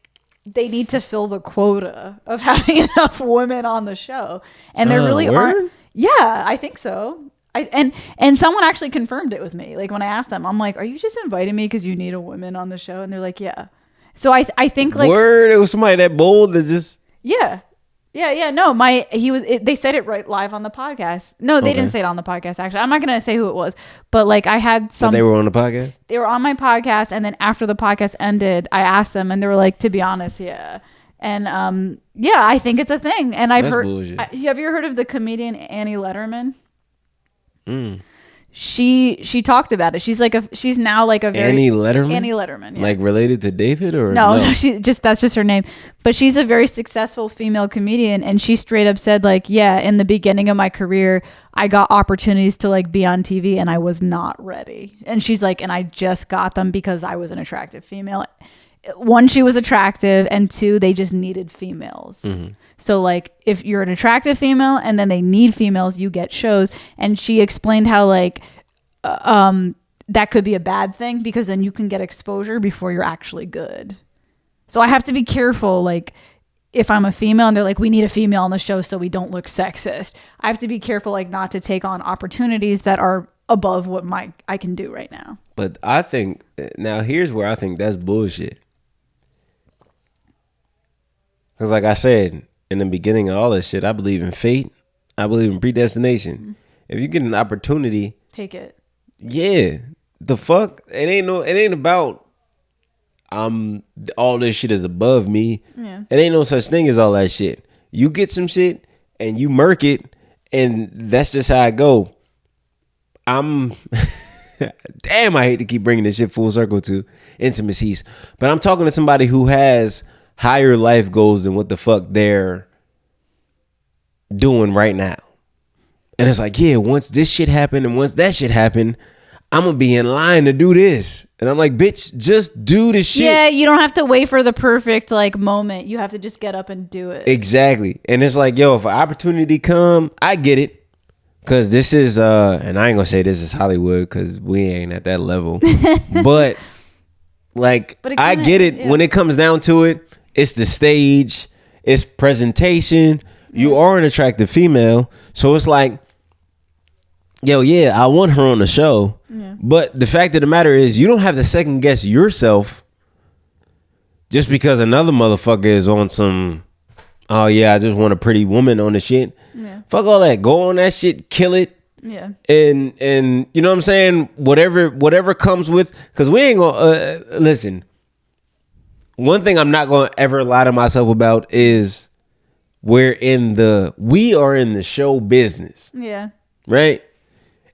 they need to fill the quota of having enough women on the show, and there really aren't. Yeah, I think so. And someone actually confirmed it with me. Like when I asked them, I'm like, "Are you just inviting me because you need a woman on the show?" And they're like, "Yeah." So I think like it was somebody that bold that just yeah. No, they said it right live on the podcast. No, they didn't say it on the podcast. Actually, I'm not gonna say who it was, but like I had some. But they were on the podcast. They were on my podcast, and then after the podcast ended, I asked them, and they were like, "To be honest, yeah." And I think it's a thing. And I've heard. Have you ever heard of the comedian Annie Letterman? She talked about it. She's now like a very Annie Letterman. Annie Letterman, yeah. Like related to David or no? That's just her name. But she's a very successful female comedian, and she straight up said like, yeah, in the beginning of my career, I got opportunities to like be on TV, and I was not ready. And she's like, and I just got them because I was an attractive female. One, she was attractive, and two, they just needed females. Mm-hmm. So like if you're an attractive female and then they need females, you get shows. And she explained how like that could be a bad thing because then you can get exposure before you're actually good. So I have to be careful like if I'm a female and they're like, we need a female on the show so we don't look sexist. I have to be careful like not to take on opportunities that are above what I can do right now. But I think now here's where I think that's bullshit. Because like I said, in the beginning of all this shit, I believe in fate. I believe in predestination. Mm-hmm. If you get an opportunity, take it. Yeah. The fuck? It ain't about all this shit is above me. Yeah. It ain't no such thing as all that shit. You get some shit and you murk it, and that's just how I go. Damn, I hate to keep bringing this shit full circle to intimacies, but I'm talking to somebody who has higher life goals than what the fuck they're doing right now. And it's like, yeah, once this shit happened and once that shit happened, I'm gonna be in line to do this. And I'm like, bitch, just do the shit. Yeah, you don't have to wait for the perfect like moment. You have to just get up and do it. Exactly. And it's like, yo, if an opportunity come, I get it. Cause this is and I ain't gonna say this is Hollywood, cause we ain't at that level. But like, I get it. Yeah. When it comes down to it, it's the stage, it's presentation. You are an attractive female. So it's like, yo, yeah, I want her on the show. Yeah. But the fact of the matter is, you don't have to second guess yourself just because another motherfucker is on some, oh yeah, I just want a pretty woman on the shit. Yeah. Fuck all that. Go on that shit, kill it. Yeah. And you know what I'm saying? Whatever comes with, because we ain't gonna listen. One thing I'm not gonna ever lie to myself about is we are in the show business. Yeah. Right?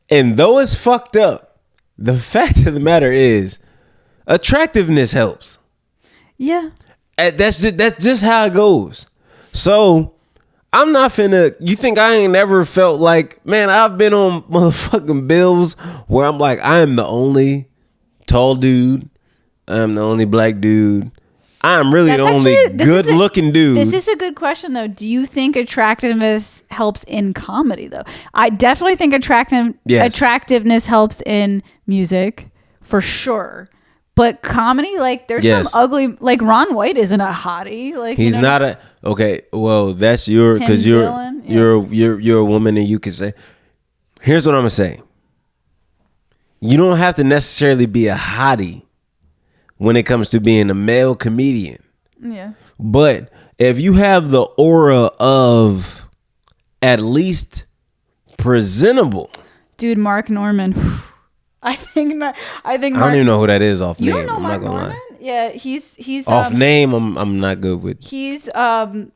And though it's fucked up, the fact of the matter is attractiveness helps. Yeah. That's just how it goes. So I'm not finna, you think I ain't never felt like, man, I've been on motherfucking bills where I'm like, I am the only tall dude. I'm the only black dude. I'm really the only good looking dude. This is a good question though. Do you think attractiveness helps in comedy though? I definitely think attractiveness helps in music for sure. But comedy, like there's some ugly, like Ron White isn't a hottie. Like he's not a, okay. Well, that's your, cause you're a woman and you can say, here's what I'm gonna say. You don't have to necessarily be a hottie when it comes to being a male comedian. Yeah. But if you have the aura of at least presentable. Dude, Mark Norman. I think Mark, I don't even know who that is off name. You don't know Mark Norman? Yeah, he's off name I'm not good with. He's I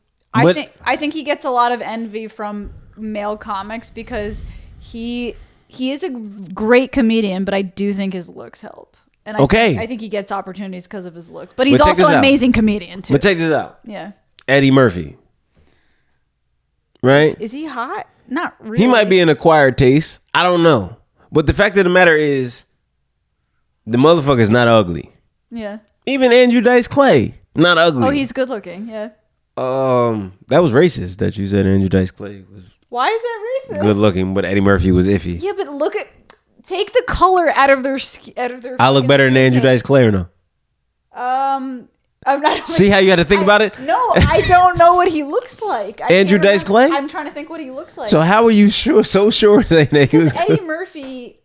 think he gets a lot of envy from male comics because he is a great comedian, but I do think his looks help. And I think he gets opportunities because of his looks. But he's also an amazing comedian, too. But check this out. Yeah. Eddie Murphy. Right? Is he hot? Not really. He might be an acquired taste. I don't know. But the fact of the matter is, the motherfucker's not ugly. Yeah. Even Andrew Dice Clay, not ugly. Oh, he's good looking. Yeah. That was racist that you said Andrew Dice Clay was. Why is that racist? Good looking, but Eddie Murphy was iffy. Yeah, but take the color out of their I look better than Andrew Dice Clay or no? I'm not. See how you got to think about it? No, I don't know what he looks like. Andrew Dice Clay? I'm trying to think what he looks like. So how are you so sure that he was Eddie Murphy?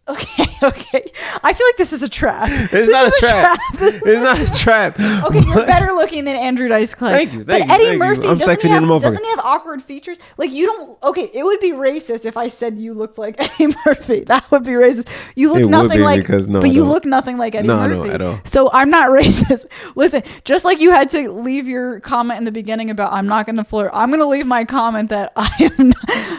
Okay. I feel like this is a trap. It's not a trap. It's not a trap. Okay, you're better looking than Andrew Dice Clay. Thank you. But Eddie Murphy, I'm sexy than the motherfucker. Doesn't he have awkward features? Like you don't. Okay, it would be racist if I said you looked like Eddie Murphy. That would be racist. You look nothing like. But you look nothing like Eddie Murphy. No, at all. So I'm not racist. Listen, just like you had to leave your comment in the beginning about I'm not going to flirt. I'm going to leave my comment that I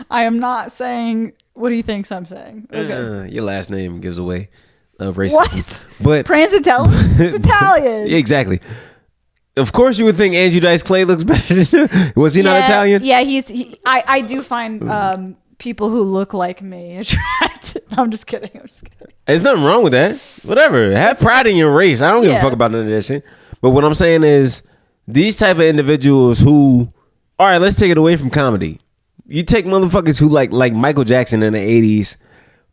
am not saying what he thinks I'm saying. Okay. Your last name gives away racism. What? But Pranzatelli? Italian. Exactly. Of course you would think Andrew Dice Clay looks better than was he not Italian? Yeah, I do find people who look like me attractive. I'm just kidding. There's nothing wrong with that. Whatever. Have pride in your race. I don't give a fuck about none of that shit. But what I'm saying is these type of individuals who, all right, let's take it away from comedy. You take motherfuckers who like Michael Jackson in the 80s,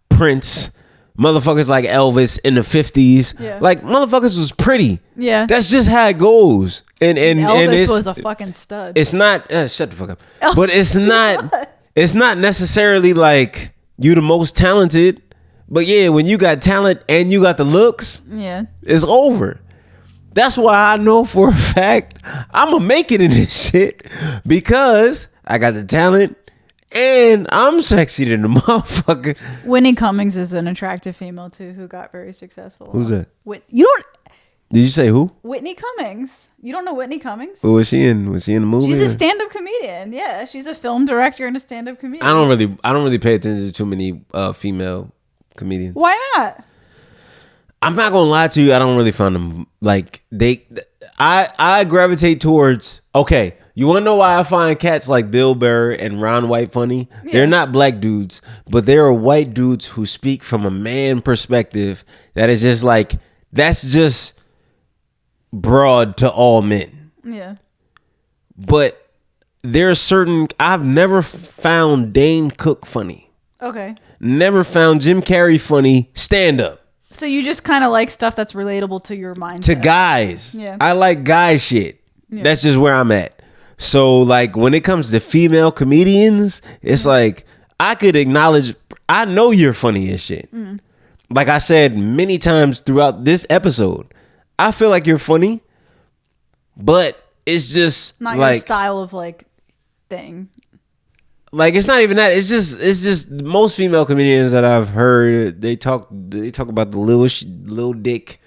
Prince, motherfuckers like Elvis in the 50s. Yeah. Like motherfuckers was pretty. Yeah. That's just how it goes. And Elvis was a fucking stud. It's not shut the fuck up. But it's not necessarily like you the most talented. But yeah, when you got talent and you got the looks, it's over. That's why I know for a fact I'm gonna make it in this shit because I got the talent. And I'm sexy than the motherfucker. Whitney Cummings is an attractive female too, who got very successful. Who's that? You don't. Did you say who? Whitney Cummings. You don't know Whitney Cummings? What was she in? Was she in the movie? She's a stand-up comedian. Yeah, she's a film director and a stand-up comedian. I don't really pay attention to too many female comedians. Why not? I'm not gonna lie to you. I don't really find them like I gravitate towards. Okay, you wanna know why I find cats like Bill Burr and Ron White funny? Yeah. They're not black dudes, but they are white dudes who speak from a man perspective. That is just like that's just broad to all men. Yeah. But there's certain I've never found Dane Cook funny. Okay. Never found Jim Carrey funny stand up. So you just kind of like stuff that's relatable to your mindset. To guys. Yeah. I like guy shit. Yeah. That's just where I'm at. So like when it comes to female comedians, it's like I could acknowledge I know you're funny as shit. Mm. Like I said many times throughout this episode, I feel like you're funny, but it's just not like your style of like thing. Like it's not even that. It's just most female comedians that I've heard they talk about the little dick.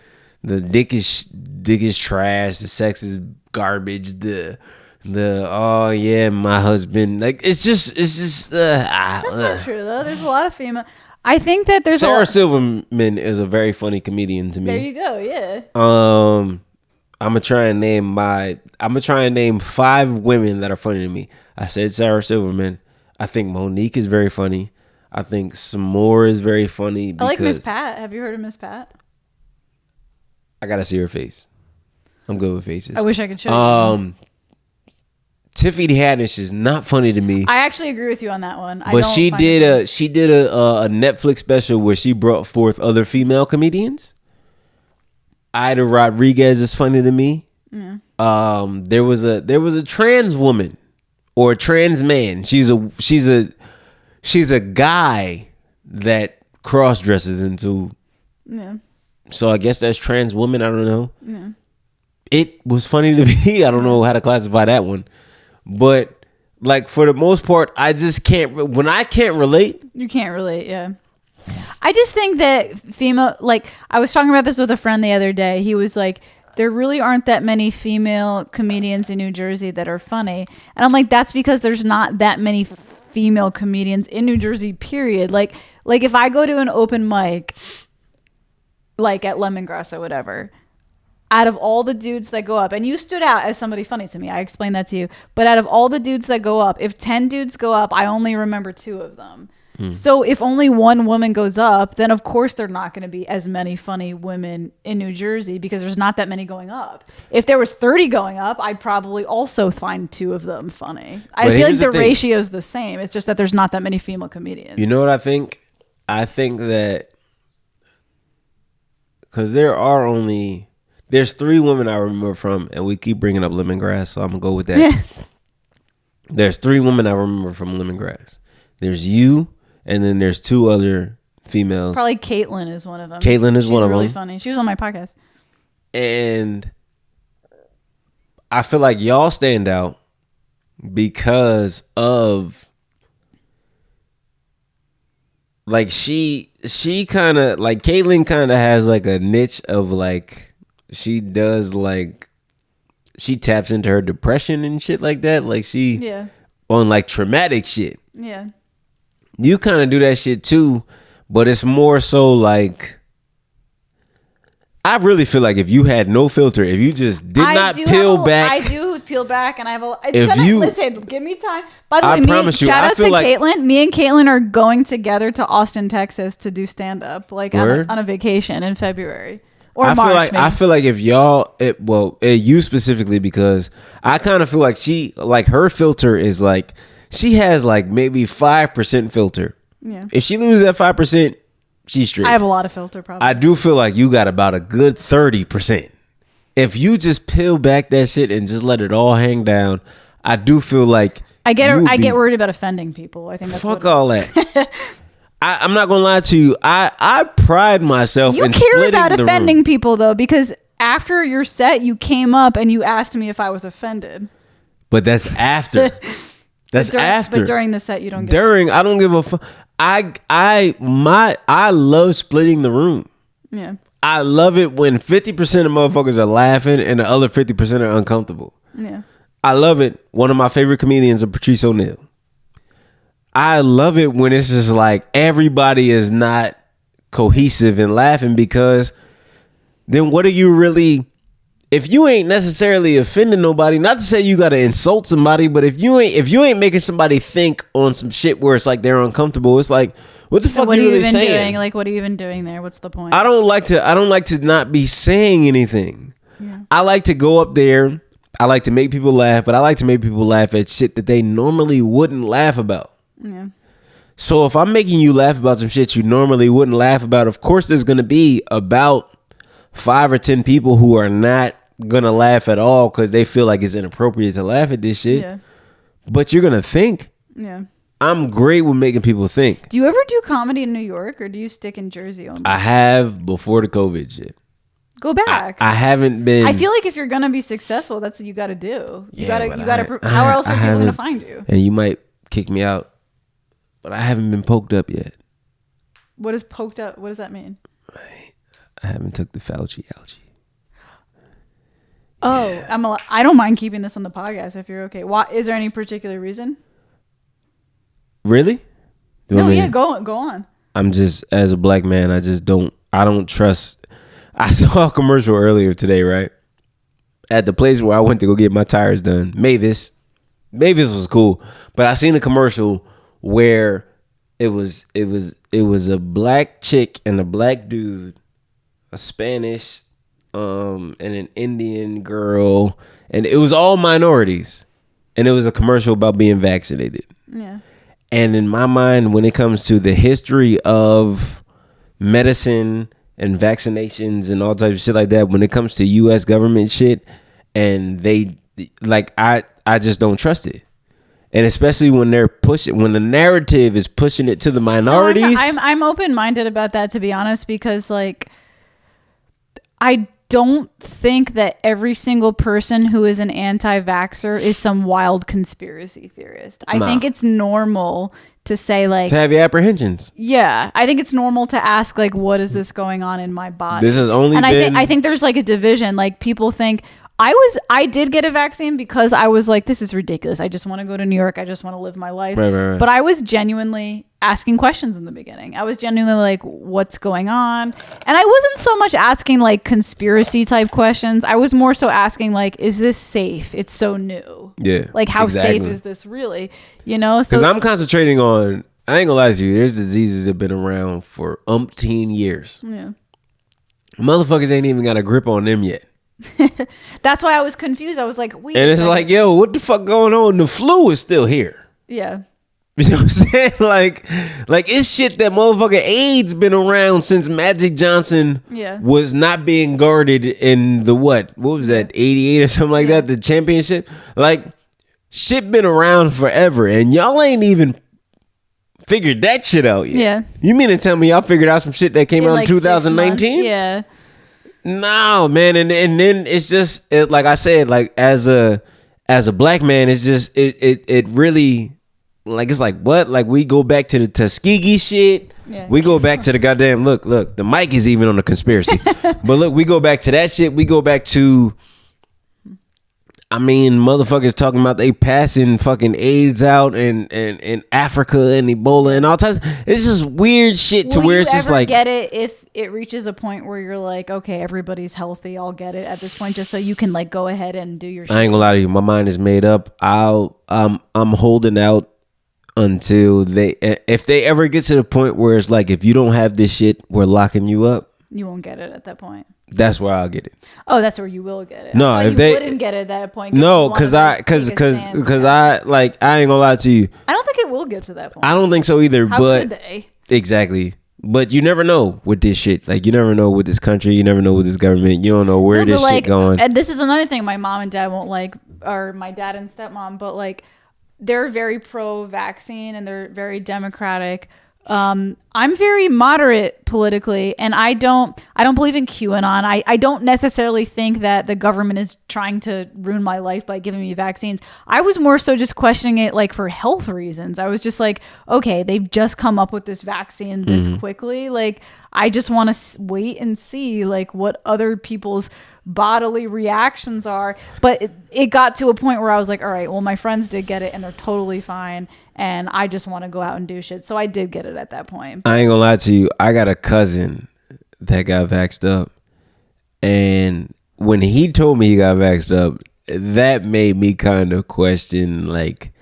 The dick is trash. The sex is garbage. The oh yeah, my husband. Like it's just that's not true though. There's a lot of female. I think that there's Sarah Silverman is a very funny comedian to me. There you go. Yeah. I'm gonna try and name 5 women that are funny to me. I said Sarah Silverman. I think Monique is very funny. I think S'more is very funny. I like Miss Pat. Have you heard of Miss Pat? I gotta see her face. I'm good with faces. I wish I could show you. Tiffany Haddish is not funny to me. I actually agree with you on that one. But she did a Netflix special where she brought forth other female comedians. Ida Rodriguez is funny to me. Yeah. There was a trans woman. Or a trans man. She's a guy that cross dresses into. Yeah. So I guess that's trans woman. I don't know. Yeah. It was funny to me. I don't know how to classify that one, but like for the most part, I just can't. When I can't relate, you can't relate. Yeah. I just think that female. Like I was talking about this with a friend the other day. He was like, there really aren't that many female comedians in New Jersey that are funny. And I'm like, that's because there's not that many female comedians in New Jersey, period. Like if I go to an open mic, like at Lemongrass or whatever, out of all the dudes that go up, and you stood out as somebody funny to me, I explained that to you, but out of all the dudes that go up, if 10 dudes go up, I only remember 2 of them. So if only one woman goes up, then of course there are not going to be as many funny women in New Jersey because there's not that many going up. If there was 30 going up, I'd probably also find 2 of them funny. I feel like the ratio is the same. It's just that there's not that many female comedians. You know what I think? I think that because there's 3 women I remember from, and we keep bringing up Lemongrass, so I'm going to go with that. Yeah. There's 3 women I remember from Lemongrass. There's you. And then there's 2 other females. Probably Caitlin is one of them. She's one of them. She's really funny. She was on my podcast. And I feel like y'all stand out because of like she kind of like Caitlin kind of has like a niche of like she does like she taps into her depression and shit like that. Like she on like traumatic shit. Yeah. You kind of do that shit too, but it's more so like I really feel like if you had no filter, if you just did not peel back. I do peel back, and I have a. Listen, give me time. By the way, shout out to Caitlin. Me and Caitlin are going together to Austin, Texas, to do stand up, like on a vacation in February or March. I feel like if y'all, you specifically, because I kind of feel like her filter is like. She has like maybe 5% filter. Yeah. If she loses that 5%, she's straight. I have a lot of filter probably. I do feel like you got about a good 30%. If you just peel back that shit and just let it all hang down, I do feel like I get worried about offending people. I think that's fuck all that. I'm not gonna lie to you. I pride myself in splitting the room. You care about offending people though, because after your set, you came up and you asked me if I was offended. But that's after. But during the set, you don't. I don't give a fuck. I love splitting the room. Yeah. I love it when 50% of motherfuckers are laughing and the other 50% are uncomfortable. Yeah. I love it. One of my favorite comedians is Patrice O'Neal. I love it when it's just like everybody is not cohesive and laughing, because then what are you really, if you ain't necessarily offending nobody, not to say you gotta insult somebody, but if you ain't making somebody think on some shit where it's like they're uncomfortable, it's like, what the fuck are you really saying? Doing? Like, what are you even doing there? What's the point? I don't like to not be saying anything. Yeah. I like to go up there. I like to make people laugh, but I like to make people laugh at shit that they normally wouldn't laugh about. Yeah. So if I'm making you laugh about some shit you normally wouldn't laugh about, of course there's going to be about 5 or 10 people who are not going to laugh at all because they feel like it's inappropriate to laugh at this shit. Yeah. But you're going to think. Yeah. I'm great with making people think. Do you ever do comedy in New York, or do you stick in Jersey only? I have before the COVID shit. Go back. I haven't been. I feel like if you're gonna be successful, that's what you got to do. You gotta. How else are people gonna find you? And you might kick me out, but I haven't been poked up yet. What is poked up? What does that mean? I haven't took the Fauci ouchie. Oh, yeah. I don't mind keeping this on the podcast if you're okay. Why? Is there any particular reason? Really? No, yeah, go on. I'm just, as a black man, I don't trust. I saw a commercial earlier today, right? At the place where I went to go get my tires done. Mavis was cool, but I seen a commercial where it was a black chick and a black dude, a Spanish, and an Indian girl, and it was all minorities, and it was a commercial about being vaccinated. Yeah. And in my mind, when it comes to the history of medicine and vaccinations and all types of shit like that, when it comes to U.S. government shit, and they like, I just don't trust it. And especially when when the narrative is pushing it to the minorities. No, I'm open-minded about that, to be honest, because like, I don't think that every single person who is an anti-vaxxer is some wild conspiracy theorist. I think it's normal to say, like, to have your apprehensions. Yeah, I think it's normal to ask, like, what is this going on in my body? This has only and been... I think there's like a division. Like, people think I did get a vaccine because I was like, this is ridiculous. I just want to go to New York. I just want to live my life. Right. But I was genuinely asking questions in the beginning. I was genuinely like, what's going on? And I wasn't so much asking like conspiracy type questions. I was more so asking like, is this safe? It's so new. Yeah. Like, how safe is this really? You know? Because I'm concentrating on, I ain't gonna lie to you, there's diseases that have been around for umpteen years. Yeah. Motherfuckers ain't even got a grip on them yet. That's why I was confused. I was like, wait. And it's like, yo, what the fuck going on? The flu is still here. Yeah. You know what I'm saying? Like it's shit that motherfucking AIDS been around since Magic Johnson was not being guarded in the what was that, 88 or something like that, the championship? Like, shit been around forever, and y'all ain't even figured that shit out yet. Yeah. You mean to tell me y'all figured out some shit that came out in 2019? Yeah. No, man, and then it's just like I said, like as a black man, it's just it really, like, it's like, what? Like, we go back to the Tuskegee shit. Yeah. We go back to the goddamn look. The mic is even on the conspiracy, but look, we go back to that shit. We go back to, I mean, motherfuckers talking about they passing fucking AIDS out in Africa and Ebola and all types. It's just weird shit to where it's just like, get it if it reaches a point where you're like, okay, everybody's healthy, I'll get it at this point, just so you can like go ahead and do your shit. I ain't gonna lie to you, my mind is made up. I'm holding out until if they ever get to the point where it's like, if you don't have this shit, we're locking you up. You won't get it at that point. That's where I'll get it. Oh, that's where you will get it. No, if they wouldn't get it at that point. No, because I like, I ain't gonna lie to you. I don't think it will get to that point. I don't think so either. How but could they? Exactly. But you never know with this shit. Like, you never know with this country. You never know with this government. You don't know where this shit going. And this is another thing my mom and dad won't like, or my dad and stepmom, but like, they're very pro-vaccine and they're very democratic. I'm very moderate politically, and I don't believe in QAnon. I don't necessarily think that the government is trying to ruin my life by giving me vaccines. I was more so just questioning it like for health reasons. I was just like, okay, they've just come up with this vaccine this quickly. Like, I just want to wait and see like what other people's bodily reactions are. But it got to a point where I was like, all right, well, my friends did get it and they're totally fine, and I just want to go out and do shit. So I did get it at that point. I ain't gonna lie to you, I got a cousin that got vaxxed up, and when he told me he got vaxxed up, that made me kind of question, like,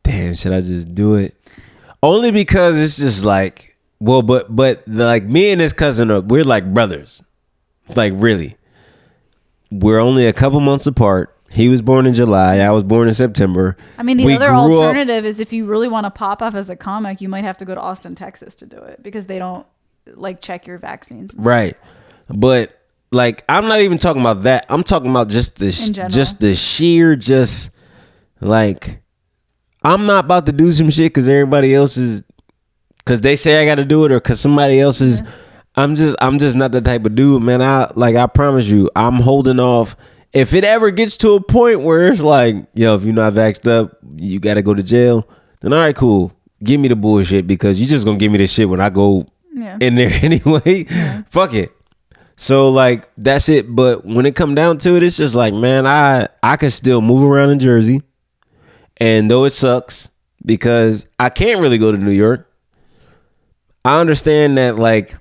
damn, should I just do it? Only because it's just like, well, but like me and this cousin we're like brothers, like really. We're only a couple months apart. He was born in July. I was born in September. I mean, the other alternative is if you really want to pop off as a comic, you might have to go to Austin, Texas to do it because they don't like check your vaccines. Right. But like, I'm not even talking about that. I'm talking about just the sheer, like, I'm not about to do some shit because everybody else is, because they say I got to do it or because somebody else is. Yeah. I'm just not the type of dude, man. I promise you, I'm holding off. If it ever gets to a point where it's like, yo, if you're not vaxxed up, you got to go to jail, then all right, cool. Give me the bullshit because you just going to give me this shit when I go in there anyway. Yeah. Fuck it. So like, that's it. But when it come down to it, it's just like, man, I can still move around in Jersey. And though it sucks because I can't really go to New York, I understand that like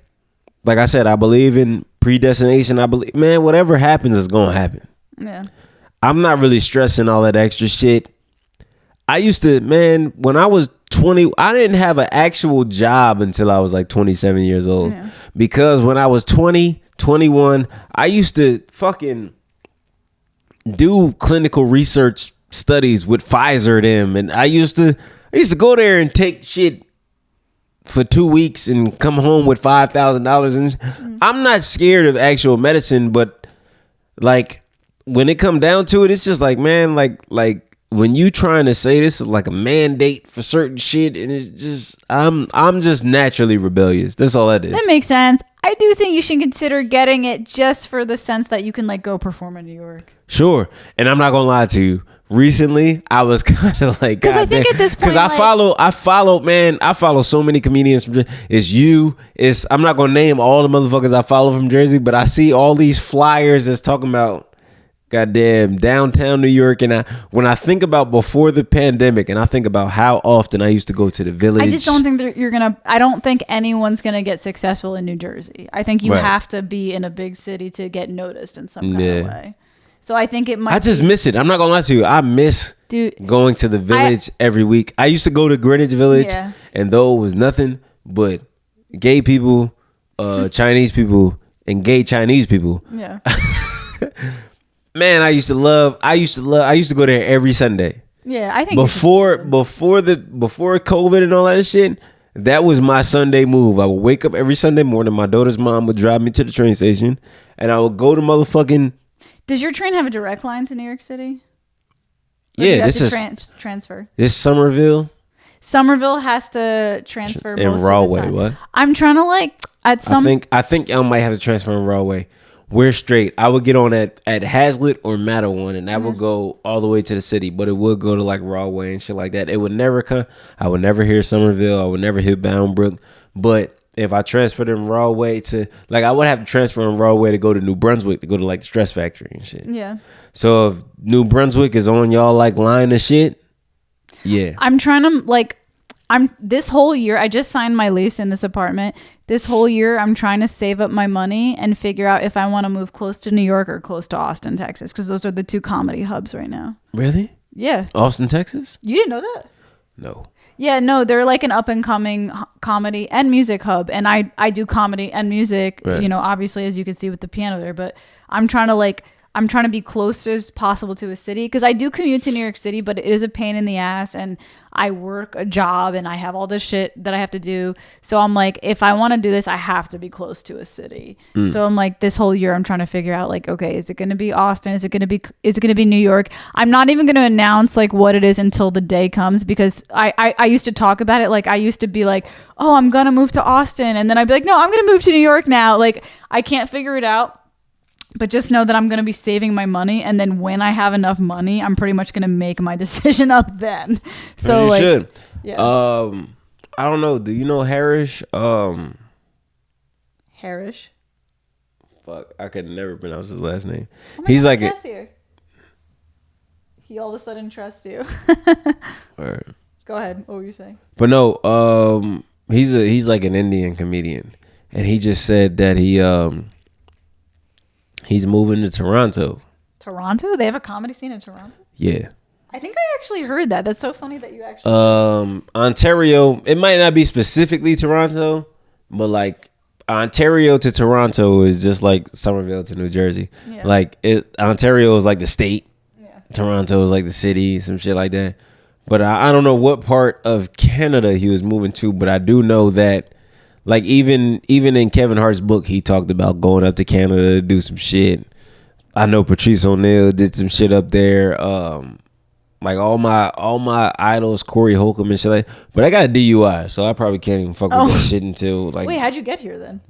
I said, I believe in predestination. I believe, man, whatever happens is going to happen. Yeah. I'm not really stressing all that extra shit. I used to, man, when I was 20, I didn't have an actual job until I was like 27 years old. Yeah. Because when I was 20, 21, I used to fucking do clinical research studies with Pfizer them. And I used to go there and take shit for 2 weeks and come home with $5,000. And I'm not scared of actual medicine, but like when it come down to it, it's just like, man, like when you trying to say this is like a mandate for certain shit, and it's just, I'm just naturally rebellious. That's all that is. That makes sense. I do think you should consider getting it just for the sense that you can like go perform in New York. Sure. And I'm not gonna lie to you. Recently, I was kind of like, because I think at this point, because I follow so many comedians from I'm not gonna name all the motherfuckers I follow from Jersey, but I see all these flyers that's talking about goddamn downtown New York, and when I think about before the pandemic, and I think about how often I used to go to the Village. I just don't think that I don't think anyone's gonna get successful in New Jersey. I think you have to be in a big city to get noticed in some kind of way. So I think it might. I just miss it. I'm not gonna lie to you. I miss going to the Village every week. I used to go to Greenwich Village, and though it was nothing but gay people, Chinese people, and gay Chinese people. Yeah. Man, I used to go there every Sunday. Yeah, I think before COVID and all that shit, that was my Sunday move. I would wake up every Sunday morning. My daughter's mom would drive me to the train station, and I would go to motherfucking. Does your train have a direct line to New York City? Yeah, this is transfer. This is Somerville. Somerville has to transfer in most Rahway. Of the time. What? I'm trying to like at some. I think I might have to transfer in Rahway. We're straight. I would get on at Hazlitt or Matterhorn, and that would go all the way to the city, but it would go to like Rahway and shit like that. It would never come. I would never hear Somerville. I would never hit Boundbrook. But if I transferred in Rahway to, like, I would have to transfer in Rahway to go to New Brunswick to go to like the Stress Factory and shit. Yeah. So if New Brunswick is on y'all like line of shit, yeah. I'm trying to like. This whole year, I just signed my lease in this apartment. This whole year, I'm trying to save up my money and figure out if I want to move close to New York or close to Austin, Texas, because those are the two comedy hubs right now. Really? Yeah. Austin, Texas? You didn't know that? No. Yeah, no, they're like an up and coming comedy and music hub, and I do comedy and music, right. You know, obviously, as you can see with the piano there, but I'm trying to be close as possible to a city, because I do commute to New York City, but it is a pain in the ass, and I work a job and I have all this shit that I have to do. So I'm like, if I want to do this, I have to be close to a city. So I'm like, this whole year I'm trying to figure out like, okay, is it going to be Austin? Is it going to be New York? I'm not even going to announce like what it is until the day comes, because I used to talk about it. Like I used to be like, oh, I'm going to move to Austin. And then I'd be like, no, I'm going to move to New York now. Like I can't figure it out. But just know that I'm going to be saving my money. And then when I have enough money, I'm pretty much going to make my decision up then. So you should. Yeah. I don't know. Do you know Harish? Parrish. Fuck, I could never pronounce his last name. Oh He's God, like that's here. He all of a sudden trusts you. Word. Go ahead. What were you saying? But no, he's like an Indian comedian, and he just said that he's moving to Toronto. Toronto? They have a comedy scene in Toronto? Yeah. I think I actually heard that. That's so funny that you actually. Ontario. It might not be specifically Toronto, but like Ontario to Toronto is just like Somerville to New Jersey. Yeah. Like Ontario is like the state. Yeah. Toronto is like the city, some shit like that. But I don't know what part of Canada he was moving to, but I do know that like even in Kevin Hart's book, he talked about going up to Canada to do some shit. I know Patrice O'Neal did some shit up there. Like all my idols, Corey Holcomb and shit like. But I got a DUI, so I probably can't even fuck with that shit until like. Wait, how'd you get here then?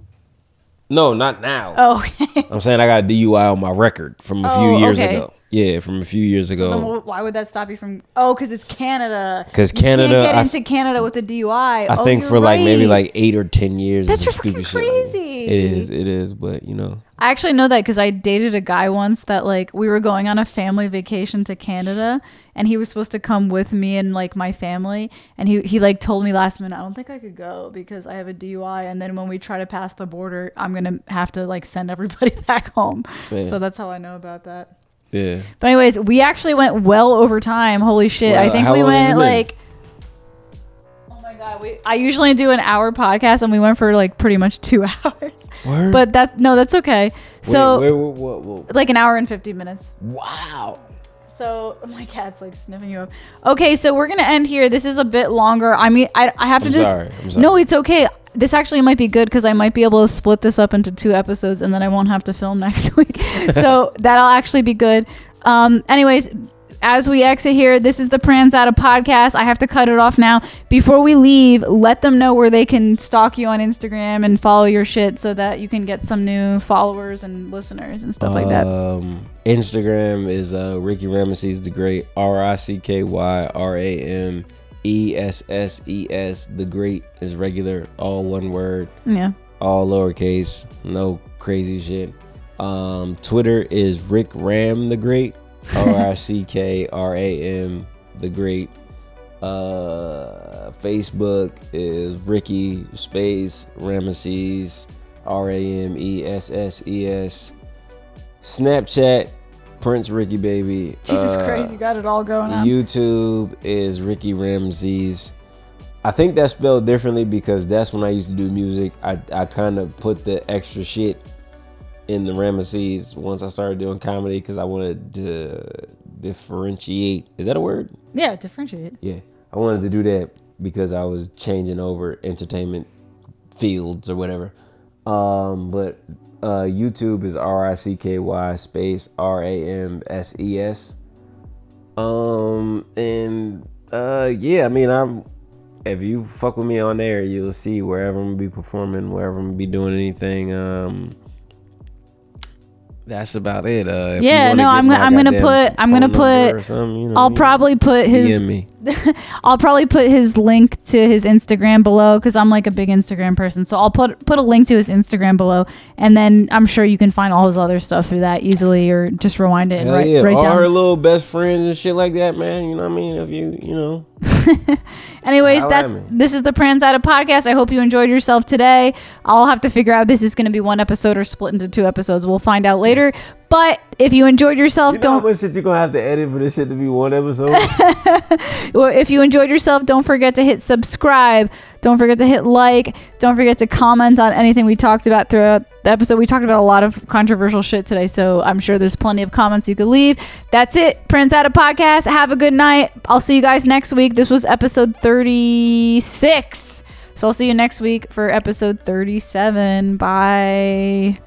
No, not now. Oh, okay. I'm saying I got a DUI on my record from a few years ago. Yeah, from a few years ago. So then why would that stop you from? Oh, because it's Canada. Because Canada, you can't get into Canada with a DUI. I think for like maybe like 8 or 10 years. That's just fucking crazy. It is, but you know. I actually know that because I dated a guy once that like we were going on a family vacation to Canada, and he was supposed to come with me and like my family, and he like told me last minute, I don't think I could go because I have a DUI, and then when we try to pass the border, I'm gonna have to like send everybody back home. Man. So that's how I know about that. Yeah. But anyways, we actually went well over time. Holy shit. Well, I think we went like, oh my God. I usually do an hour podcast and we went for like pretty much 2 hours. Word? But that's okay. So wait. like an hour and 50 minutes. Wow. So my cat's like sniffing you up. Okay. So we're going to end here. This is a bit longer. I mean, I have to I'm sorry. No, it's okay. This actually might be good because I might be able to split this up into 2 episodes and then I won't have to film next week. So that'll actually be good. Anyways, as we exit here, this is the Pranzata Podcast. I have to cut it off now. Before we leave, let them know where they can stalk you on Instagram and follow your shit so that you can get some new followers and listeners and stuff like that. Instagram is Ricky Ramesses the Great, RICKYRAMESSES the Great is regular, all one word. Yeah. All lowercase, no crazy shit. Twitter is Rick Ram the Great, RICKRAM the Great. Facebook is Ricky space Ramesses RAMESSES. Snapchat Prince Ricky Baby. Jesus Christ, you got it all going on. YouTube is Ricky Ramesses. I think that's spelled differently because that's when I used to do music. I kind of put the extra shit in the Ramesses once I started doing comedy because I wanted to differentiate. Is that a word? Yeah, differentiate. Yeah, I wanted to do that because I was changing over entertainment fields or whatever. But YouTube is RICKY space RAMSES. Yeah, I mean, if you fuck with me on there, you'll see wherever I'm gonna be performing, wherever I'm gonna be doing anything. That's about it. Yeah, no, I'm gonna put I'll probably put his I'll probably put his link to his Instagram below because I'm like a big Instagram person. So I'll put a link to his Instagram below, and then I'm sure you can find all his other stuff through that easily, or just rewind it and write down. Our little best friends and shit like that, man. You know what I mean? If you know. Anyways, this is the Pranzata Podcast. I hope you enjoyed yourself today. I'll have to figure out if this is going to be 1 episode or split into 2 episodes. We'll find out later. But if you enjoyed yourself, how much shit you're going to have to edit for this shit to be 1 episode? Well, if you enjoyed yourself, don't forget to hit subscribe. Don't forget to hit like. Don't forget to comment on anything we talked about throughout the episode. We talked about a lot of controversial shit today, so I'm sure there's plenty of comments you could leave. That's it. Pranzata Podcast. Have a good night. I'll see you guys next week. This was episode 36. So I'll see you next week for episode 37. Bye.